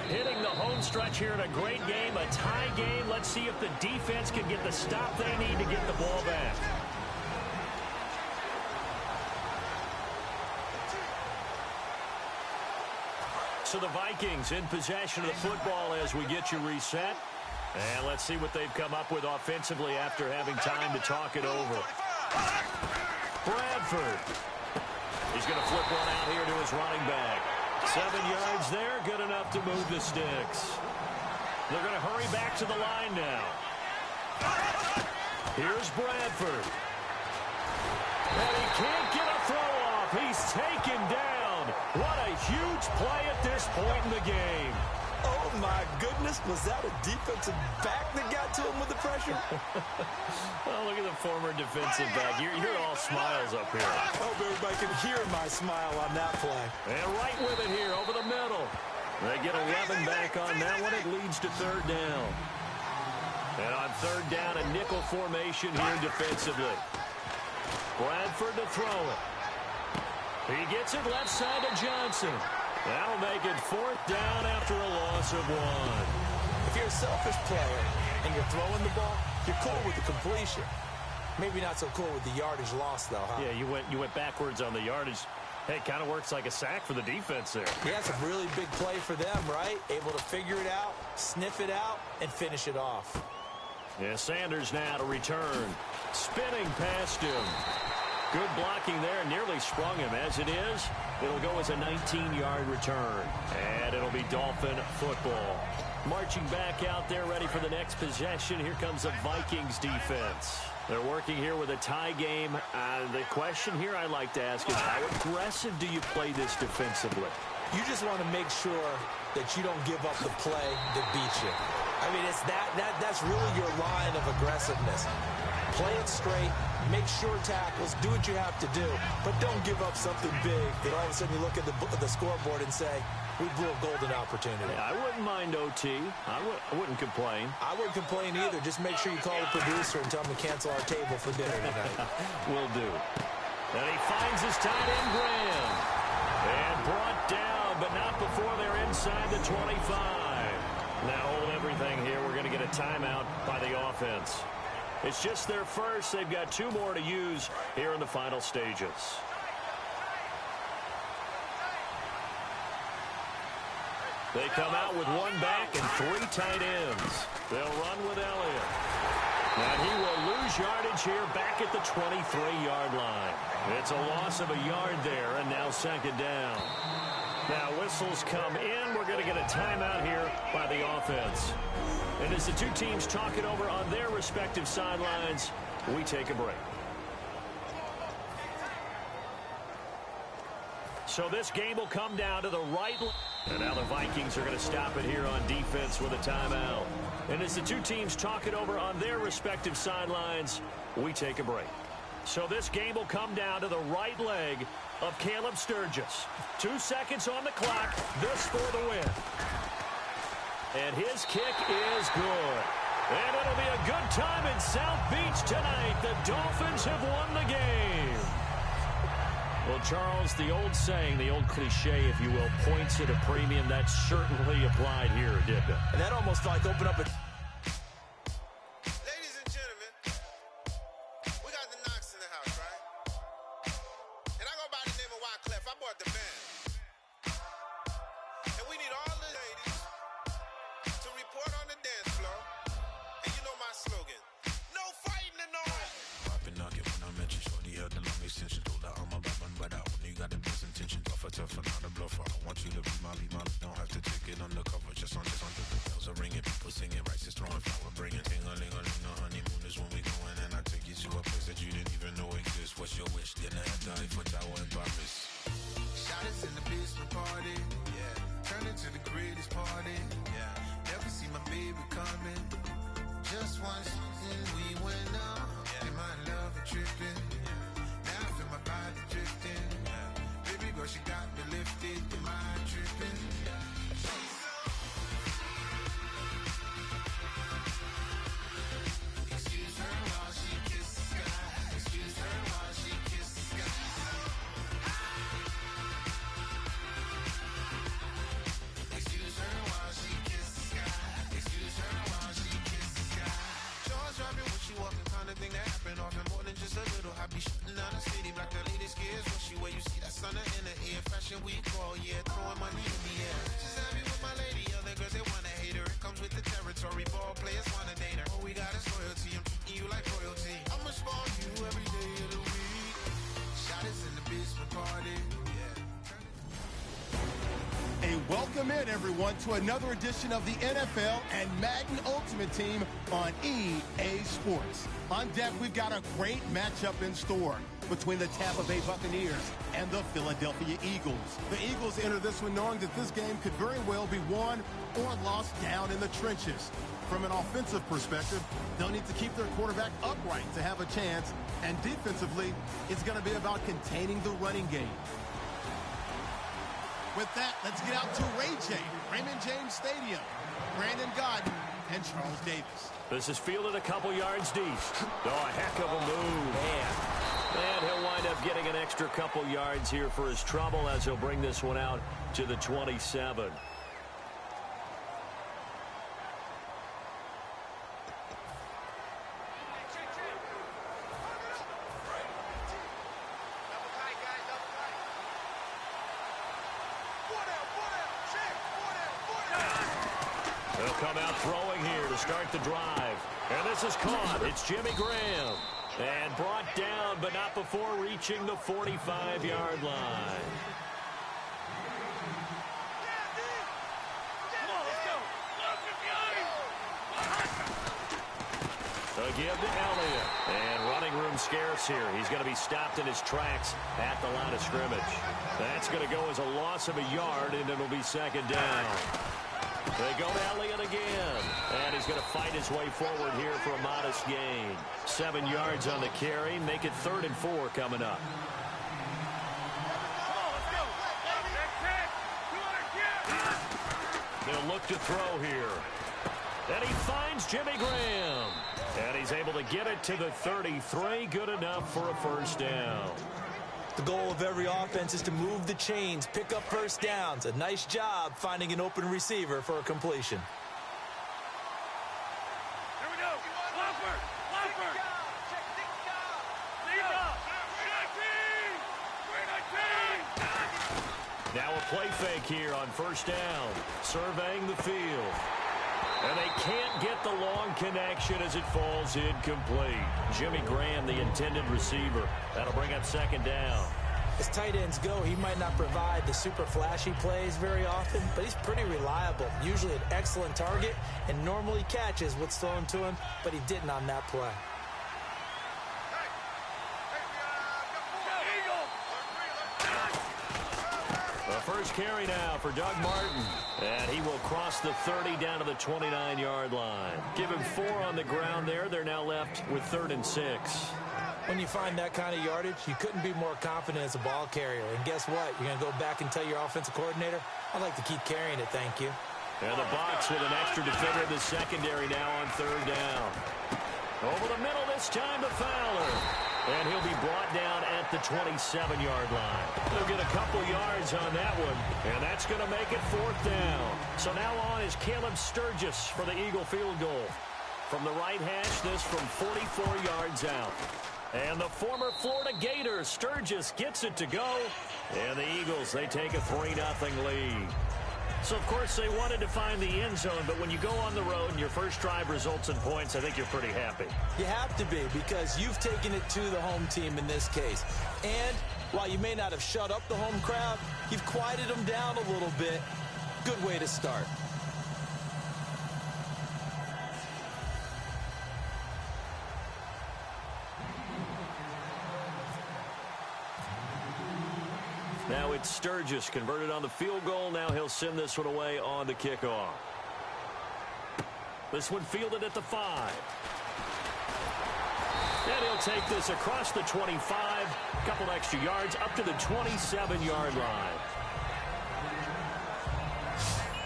Hitting the home stretch here in a great game, a tie game. Let's see if the defense can get the stop they need to get the ball back. So the Vikings in possession of the football as we get you reset. And let's see what they've come up with offensively after having time to talk it over. Bradford. He's going to flip one out here to his running back. 7 yards there, good enough to move the sticks. They're going to hurry back to the line now. Here's Bradford. And he can't get a throw off. He's taken down. What a huge play at this point in the game. Oh, my goodness. Was that a defensive back that got to him with the pressure? Oh, look at the former defensive back. You're all smiles up here. I hope everybody can hear my smile on that play. And right with it here over the middle. They get 11 back on that one. It leads to third down. And on third down, a nickel formation here defensively. Bradford to throw it. He gets it left side to Johnson. That'll make it fourth down after a loss of 1. If you're a selfish player and you're throwing the ball, you're cool with the completion. Maybe not so cool with the yardage loss, though, huh? Yeah, you went backwards on the yardage. Hey, it kind of works like a sack for the defense there. Yeah, it's a really big play for them, right? Able to figure it out, sniff it out, and finish it off. Yeah, Sanders now to return. Spinning past him. Good blocking there, nearly sprung him. As it is, it'll go as a 19-yard return. And it'll be Dolphin football. Marching back out there, ready for the next possession. Here comes the Vikings defense. They're working here with a tie game. The question here I like to ask is, how aggressive do you play this defensively? You just want to make sure that you don't give up the play that beats you. I mean, it's that's really your line of aggressiveness. Play it straight, make sure tackles, do what you have to do, but don't give up something big that all of a sudden you look at the scoreboard and say, we blew a golden opportunity. Yeah, I wouldn't mind OT. I wouldn't complain. I wouldn't complain either. Just make sure you call the producer and tell him to cancel our table for dinner tonight. Will do. And he finds his tight end, Graham. And brought down, but not before they're inside the 25. Now hold everything here. We're going to get a timeout by the offense. It's just their first. They've got 2 more to use here in the final stages. They come out with 1 back and 3 tight ends. They'll run with Elliott. And he will lose yardage here back at the 23-yard line. It's a loss of a yard there, and now second down. Now whistles come in. We're going to get a timeout here by the offense. And as the two teams talk it over on their respective sidelines, we take a break. So this game will come down to the right. And now the Vikings are going to stop it here on defense with a timeout. And as the two teams talk it over on their respective sidelines, we take a break. So this game will come down to the right leg of Caleb Sturgis. 2 seconds on the clock. This for the win. And his kick is good. And it'll be a good time in South Beach tonight. The Dolphins have won the game. Well, Charles, the old saying, the old cliche, if you will, points at a premium, that certainly applied here, didn't it? And that almost like opened up a... Ladies and gentlemen, we got the Knox in the house, right? And I go by the name of Wyclef. I bought the band. And we need all the ladies to report on the dance floor. And you know my slogan, no fighting and no... Poppin' nugget when I met you, shorty had the long extension. Told her I'm a bad one, but I only got the best intention. Tougher, not a bluffer. I want you to be my, don't have to take it undercover. Just on the bells are ringing, people singing, rice is throwing, flower bringing. Ting-a-ling-a-ling, the honeymoon is when we going. And I take you to a place that you didn't even know exists. What's your wish? Dinner at the Eiffel Tower in Paris. Shot us in the basement party, yeah. Turn into the greatest party, yeah. Never see my baby coming. Just once, and we went up. Yeah. And my love a tripping, yeah. Now I feel my body drifting, yeah. Baby girl, she got me lifted, the mind tripping, yeah. Excuse her while she kisses the sky. Excuse her while she kisses the sky. Excuse her while she kisses the sky. Excuse her while she kisses the sky. Jaws dropping when she walking, kind of thing that happen often more than just a little. I be shutting down the city, black the latest gears. When she wear, you see that sun in the air. Fashion week all year, throwing money in the air. Just happy with my lady, other girls they wanna hate her. It comes with the territory, ball players wanna date her. All we got is loyalty, I'm treating you like royalty. I'ma spoil you every day of the week. Shot us in the basement party, yeah. A welcome in, everyone, to another edition of the NFL and Madden Ultimate Team on EA Sports. On deck, we've got a great matchup in store between the Tampa Bay Buccaneers and the Philadelphia Eagles. The Eagles enter this one knowing that this game could very well be won or lost down in the trenches. From an offensive perspective, they'll need to keep their quarterback upright to have a chance, and defensively, it's going to be about containing the running game. With that, let's get out to Raymond James Stadium, Brandon Godden, and Charles Davis. This is fielded a couple yards deep. Oh, a heck of a move. And he'll wind up getting an extra couple yards here for his trouble as he'll bring this one out to the 27. They'll come out throwing here to start the drive. And this is caught. It's Jimmy Graham. And brought down, but not before reaching the 45-yard line. So give to Elliott. And running room scarce here. He's going to be stopped in his tracks at the line of scrimmage. That's going to go as a loss of a yard, and it'll be second down. They go to Elliott again. And he's going to fight his way forward here for a modest gain. 7 yards on the carry. Make it 3rd and 4 coming up. They'll look to throw here. And he finds Jimmy Graham. And he's able to get it to the 33. Good enough for a first down. The goal of every offense is to move the chains, pick up first downs. A nice job finding an open receiver for a completion. Here we go. Lombard. Now a play fake here on first down. Surveying the field. And they can't get the long connection as it falls incomplete. Jimmy Graham, the intended receiver. That'll bring up second down. As tight ends go, he might not provide the super flashy plays very often, but he's pretty reliable, usually an excellent target, and normally catches what's thrown to him, but he didn't on that play. The first carry now for Doug Martin, and he will cross the 30 down to the 29-yard line. Give him 4 on the ground there. They're now left with 3rd and 6. When you find that kind of yardage, you couldn't be more confident as a ball carrier. And guess what? You're going to go back and tell your offensive coordinator, I'd like to keep carrying it, thank you. And the Bucs with an extra defender in the secondary now on 3rd down. Over the middle this time to Fowler. And he'll be brought down at the 27-yard line. They'll get a couple yards on that one, and that's going to make it 4th down. So now on is Caleb Sturgis for the Eagle field goal. From the right hash, this from 44 yards out. And the former Florida Gator, Sturgis, gets it to go. And the Eagles, they take a 3-0 lead. So, of course, they wanted to find the end zone, but when you go on the road and your first drive results in points, I think you're pretty happy. You have to be, because you've taken it to the home team in this case. And while you may not have shut up the home crowd, you've quieted them down a little bit. Good way to start. Now it's Sturgis converted on the field goal. Now he'll send this one away on the kickoff. This one fielded at the 5. And he'll take this across the 25. A couple extra yards up to the 27-yard line.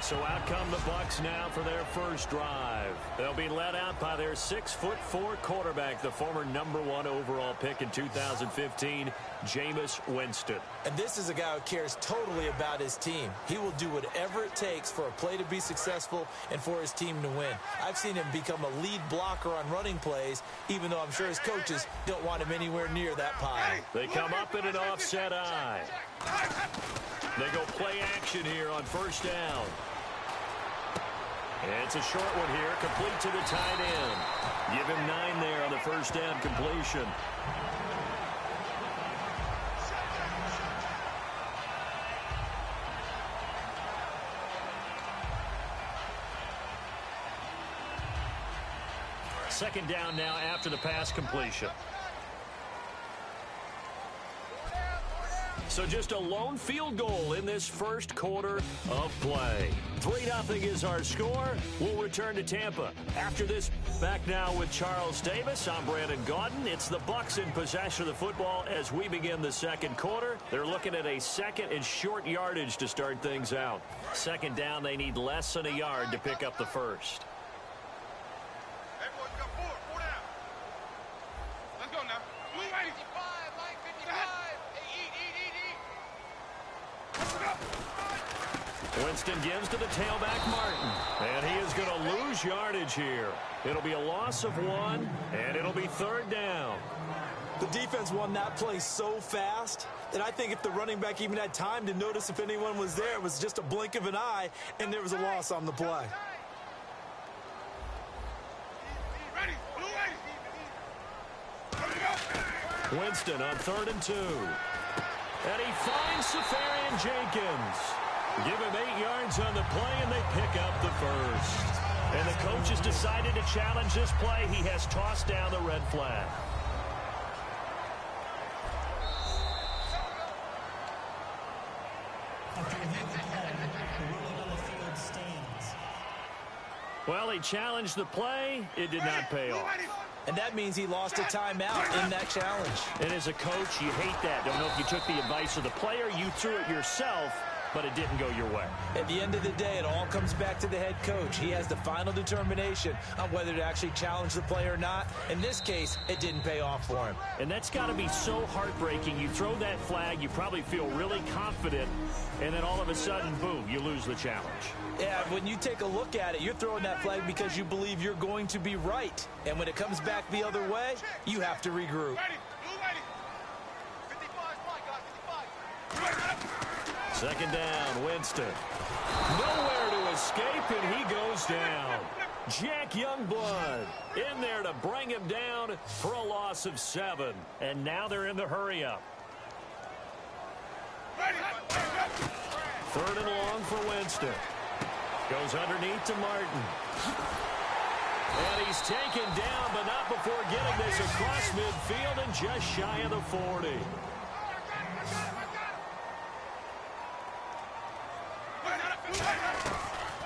So out come the Bucs now for their first drive. They'll be led out by their 6'4" quarterback, the former #1 overall pick in 2015, Jameis Winston. And this is a guy who cares totally about his team. He will do whatever it takes for a play to be successful and for his team to win. I've seen him become a lead blocker on running plays, even though I'm sure his coaches don't want him anywhere near that pile. They come up in an offset eye. They go play action here on 1st down. It's a short one here, complete to the tight end. Give him 9 there on the 1st down completion. Second down now after the pass completion. So just a lone field goal in this first quarter of play. 3-0 is our score. We'll return to Tampa. After this, back now with Charles Davis. I'm Brandon Gaudin. It's the Bucs in possession of the football as we begin the second quarter. They're looking at a 2nd and short yardage to start things out. 2nd down, they need less than a yard to pick up the first. Everyone's got 4 down. Let's go now. Blue ready. 55, line 55. Winston gives to the tailback, Martin. And he is going to lose yardage here. It'll be a loss of 1, and it'll be 3rd down. The defense won that play so fast that I think if the running back even had time to notice if anyone was there, it was just a blink of an eye, and there was a loss on the play. Ready. Blue ready. Winston on 3rd and 2. And he finds Safarian Jenkins. Give him 8 yards on the play, and they pick up the first. And the coach has decided to challenge this play. He has tossed down the red flag. After reviewing the play, the ruling on the field stands. Well, he challenged the play. It did not pay off. And that means he lost a timeout in that challenge. And as a coach, you hate that. Don't know if you took the advice of the player, you threw it yourself, but it didn't go your way. At the end of the day, it all comes back to the head coach. He has the final determination on whether to actually challenge the play or not. In this case, it didn't pay off for him. And that's got to be so heartbreaking. You throw that flag, you probably feel really confident, and then all of a sudden, boom, you lose the challenge. Yeah, when you take a look at it, you're throwing that flag because you believe you're going to be right. And when it comes back the other way, you have to regroup. Ready. Blue ready. 55, spot, guys. 55. 2nd down, Winston. Nowhere to escape, and he goes down. Jack Youngblood in there to bring him down for a loss of 7. And now they're in the hurry-up. Third and long for Winston. Goes underneath to Martin. And he's taken down, but not before getting this across midfield and just shy of the 40.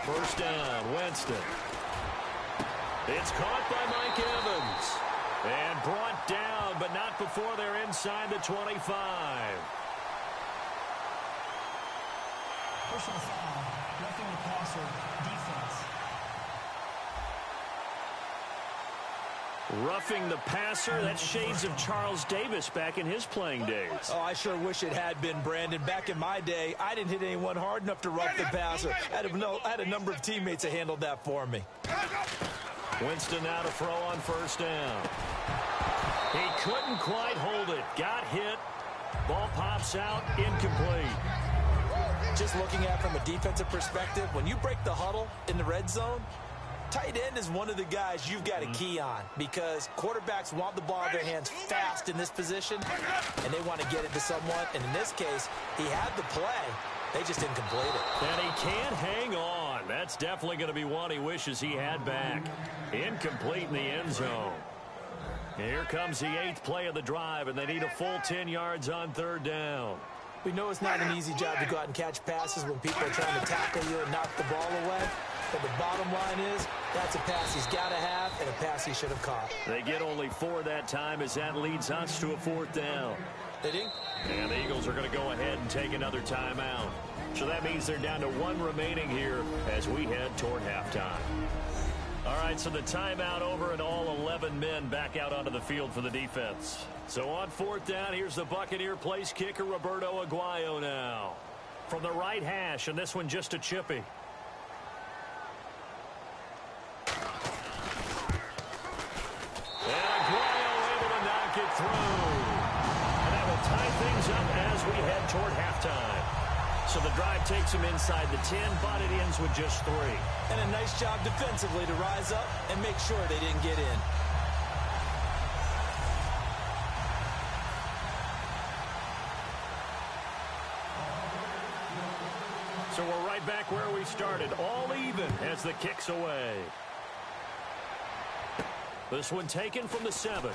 First down, Winston. It's caught by Mike Evans. And brought down, but not before they're inside the 25. Personal foul, roughing the passer, defense. Roughing the passer, that's shades of Charles Davis back in his playing days. Oh, I sure wish it had been, Brandon. Back in my day, I didn't hit anyone hard enough to rough the passer. I had a number of teammates that handled that for me. Winston now to throw on first down. He couldn't quite hold it. Got hit. Ball pops out, incomplete. Just looking at it from a defensive perspective, when you break the huddle in the red zone, tight end is one of the guys you've got to key on because quarterbacks want the ball in their hands fast in this position, and they want to get it to someone. And in this case, he had the play. They just didn't complete it. And he can't hang on. That's definitely going to be one he wishes he had back. Incomplete in the end zone. Here comes the 8th play of the drive, and they need a full 10 yards on third down. We know it's not an easy job to go out and catch passes when people are trying to tackle you and knock the ball away. But the bottom line is, that's a pass he's got to have and a pass he should have caught. They get only 4 that time as that leads us to a 4th down. They didn't. And the Eagles are going to go ahead and take another timeout. So that means they're down to 1 remaining here as we head toward halftime. All right, so the timeout over and all 11 men back out onto the field for the defense. So on 4th down, here's the Buccaneer place kicker Roberto Aguayo now. From the right hash, and this one just a chippy. And Aguayo able to knock it through. And that will tie things up as we head toward halftime. So the drive takes them inside the 10, but it ends with just 3. And a nice job defensively to rise up and make sure they didn't get in. So we're right back where we started, all even as the kick's away. This one taken from the 7.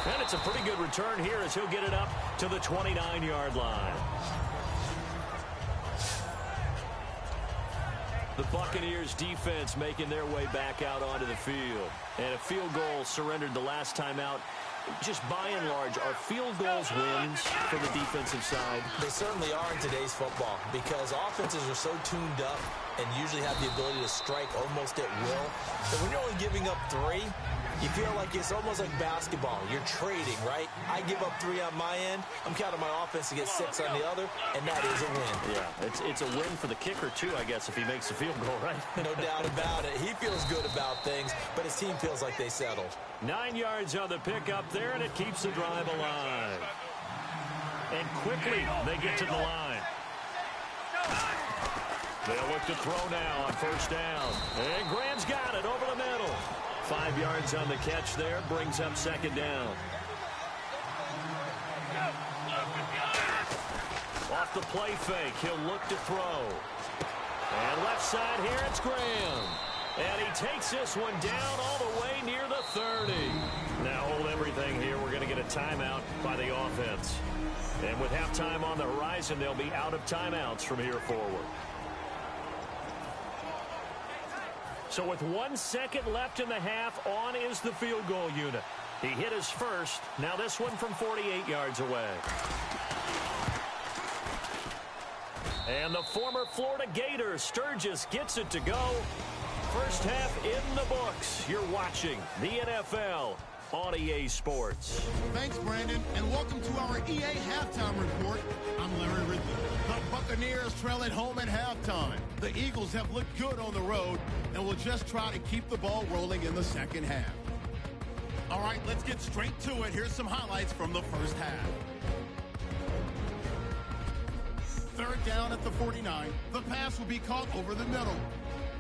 And it's a pretty good return here as he'll get it up to the 29-yard line. The Buccaneers defense making their way back out onto the field. And a field goal surrendered the last time out. Just by and large, are field goals wins for the defensive side? They certainly are in today's football because offenses are so tuned up and usually have the ability to strike almost at will. But when you're only giving up 3, you feel like it's almost like basketball. You're trading, right? I give up 3 on my end. I'm counting my offense to get 6 on the other, and that is a win. Yeah, it's a win for the kicker, too, I guess, if he makes the field goal, right? No doubt about it. He feels good about things, but his team feels like they settled. 9 yards on the pickup there, and it keeps the drive alive. And quickly, they get to the line. They'll look to throw now on first down. And Graham's got it over the middle. 5 yards on the catch there, brings up second down. Off the play fake, he'll look to throw. And left side here, it's Graham. And he takes this one down all the way near the 30. Now hold everything here. We're going to get a timeout by the offense. And with halftime on the horizon, they'll be out of timeouts from here forward. So with 1 second left in the half, on is the field goal unit. He hit his first. Now this one from 48 yards away. And the former Florida Gator, Sturgis, gets it to go. First half in the books. You're watching the NFL on EA Sports. Thanks, Brandon, and welcome to our EA Halftime Report. I'm Larry Ridley. The Buccaneers trail at home at halftime. The Eagles have looked good on the road and will just try to keep the ball rolling in the second half. All right, let's get straight to it. Here's some highlights from the first half. Third down at the 49. The pass will be caught over the middle.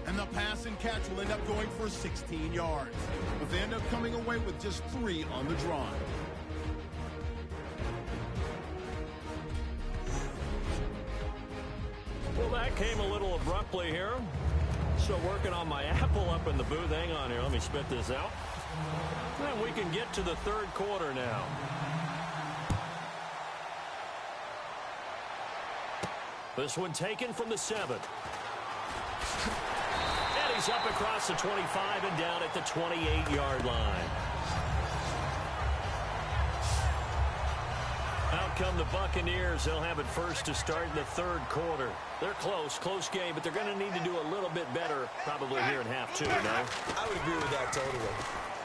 And the pass and catch will end up going for 16 yards. But they end up coming away with just 3 on the drive. That came a little abruptly here. Still working on my apple up in the booth. Hang on here. Let me spit this out. And we can get to the third quarter now. This one taken from the 7. And he's up across the 25 and down at the 28-yard line. Out come the Buccaneers. They'll have it first to start in the third quarter. They're close game, but they're going to need to do a little bit better probably here in half 2, no? I would agree with that totally.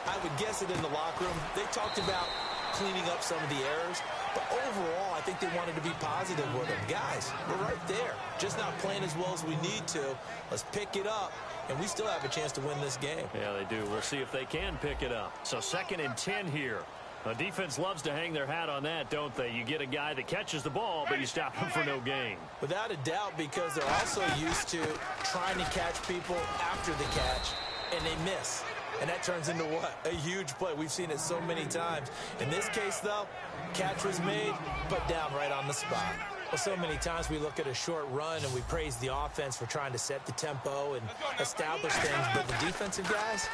I would guess it in the locker room. They talked about cleaning up some of the errors, but overall, I think they wanted to be positive with them. Guys, we're right there. Just not playing as well as we need to. Let's pick it up, and we still have a chance to win this game. Yeah, they do. We'll see if they can pick it up. So 2nd and 10 here. A defense loves to hang their hat on that, don't they? You get a guy that catches the ball, but you stop him for no gain. Without a doubt, because they're also used to trying to catch people after the catch, and they miss. And that turns into what? A huge play. We've seen it so many times. In this case, though, catch was made, but down right on the spot. Well, so many times we look at a short run and we praise the offense for trying to set the tempo and establish things, but the defensive guys,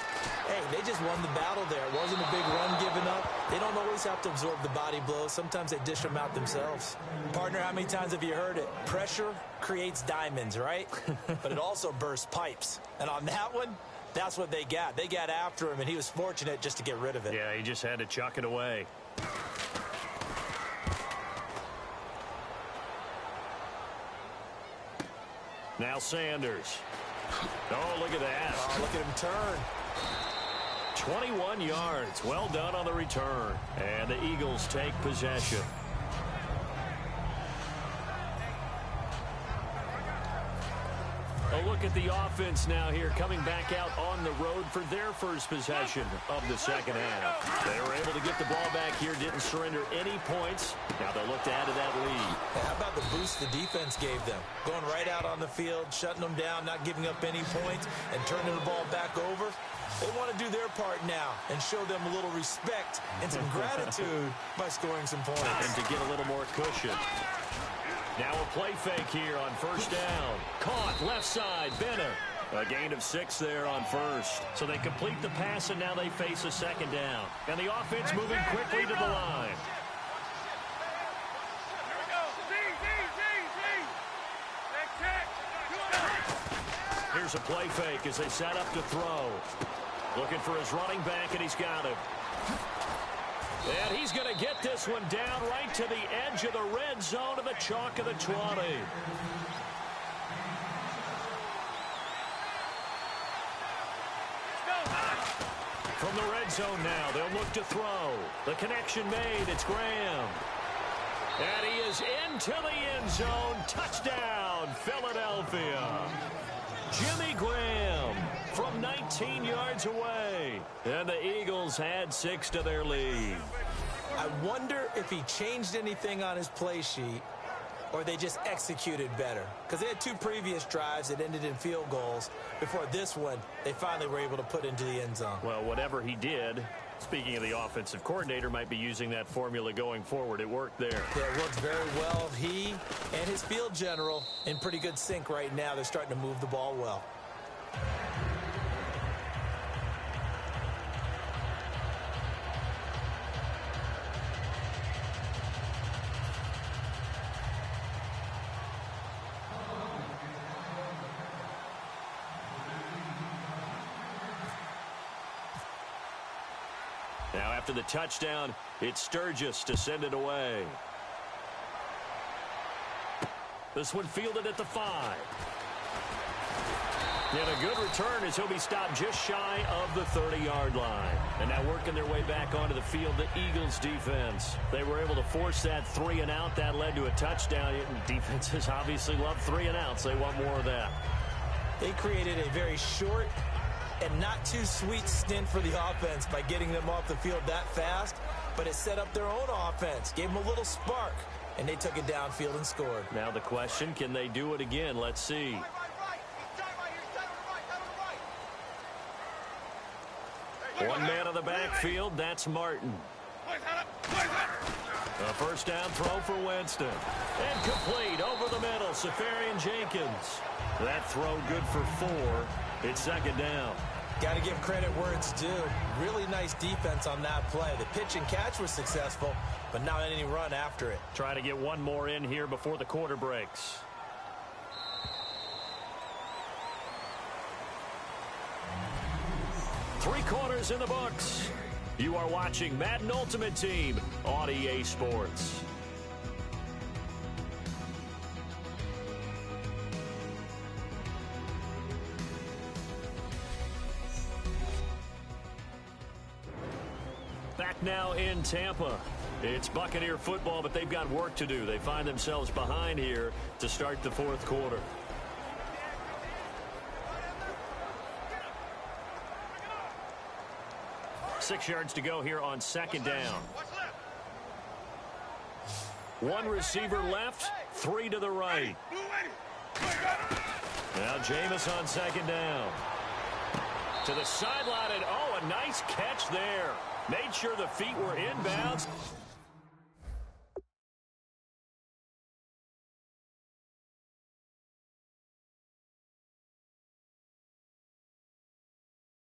hey, they just won the battle there. It wasn't a big run given up. They don't always have to absorb the body blows. Sometimes they dish them out themselves. Partner, how many times have you heard it? Pressure creates diamonds, right? But it also bursts pipes. And on that one, that's what they got. They got after him, and he was fortunate just to get rid of it. Yeah, he just had to chuck it away. Now Sanders. Oh, look at that. Oh, look at him turn. 21 yards. Well done on the return. And the Eagles take possession. A look at the offense now here, coming back out on the road for their first possession of the second half. They were able to get the ball back here, didn't surrender any points. Now they'll look to add to that lead. How about the boost the defense gave them? Going right out on the field, shutting them down, not giving up any points, and turning the ball back over. They want to do their part now and show them a little respect and some gratitude by scoring some points. And to get a little more cushion. Now a play fake here on first down. Caught left side, Bennett. A gain of 6 there on first. So they complete the pass, and now they face a second down. And the offense moving quickly to the line. Here's a play fake as they set up to throw. Looking for his running back, and he's got him. And he's going to get this one down right to the edge of the red zone of the chalk of the 20. From the red zone now, they'll look to throw. The connection made. It's Graham. And he is into the end zone. Touchdown, Philadelphia. Jimmy Graham from 19 yards away. And the Eagles add 6 to their lead. I wonder if he changed anything on his play sheet or they just executed better. Because they had 2 previous drives that ended in field goals. Before this one, they finally were able to put into the end zone. Well, whatever he did, speaking of the offensive coordinator, might be using that formula going forward. It worked there. Yeah, it worked very well. He and his field general in pretty good sync right now. They're starting to move the ball well. Now after the touchdown, it's Sturgis to send it away. This one fielded at the 5. And a good return as he'll be stopped just shy of the 30-yard line. And now working their way back onto the field, the Eagles defense. They were able to force that 3 and out. That led to a touchdown. Defenses obviously love 3 and outs. They want more of that. They created a very short and not too sweet stint for the offense by getting them off the field that fast, but it set up their own offense, gave them a little spark, and they took it downfield and scored. Now the question, can they do it again? Let's see. One man on the backfield, that's Martin. A first down throw for Winston. And complete over the middle. Safarian Jenkins. That throw good for 4. It's second down. Got to give credit where it's due. Really nice defense on that play. The pitch and catch was successful, but not any run after it. Trying to get one more in here before the quarter breaks. Three quarters in the books. You are watching Madden Ultimate Team on EA Sports. Back now in Tampa. It's Buccaneer football, but they've got work to do. They find themselves behind here to start the fourth quarter. Six yards to go here on second down. One receiver left, 3 to the right. Now Jameis on second down. To the sideline, and oh, a nice catch there. Made sure the feet were inbounds.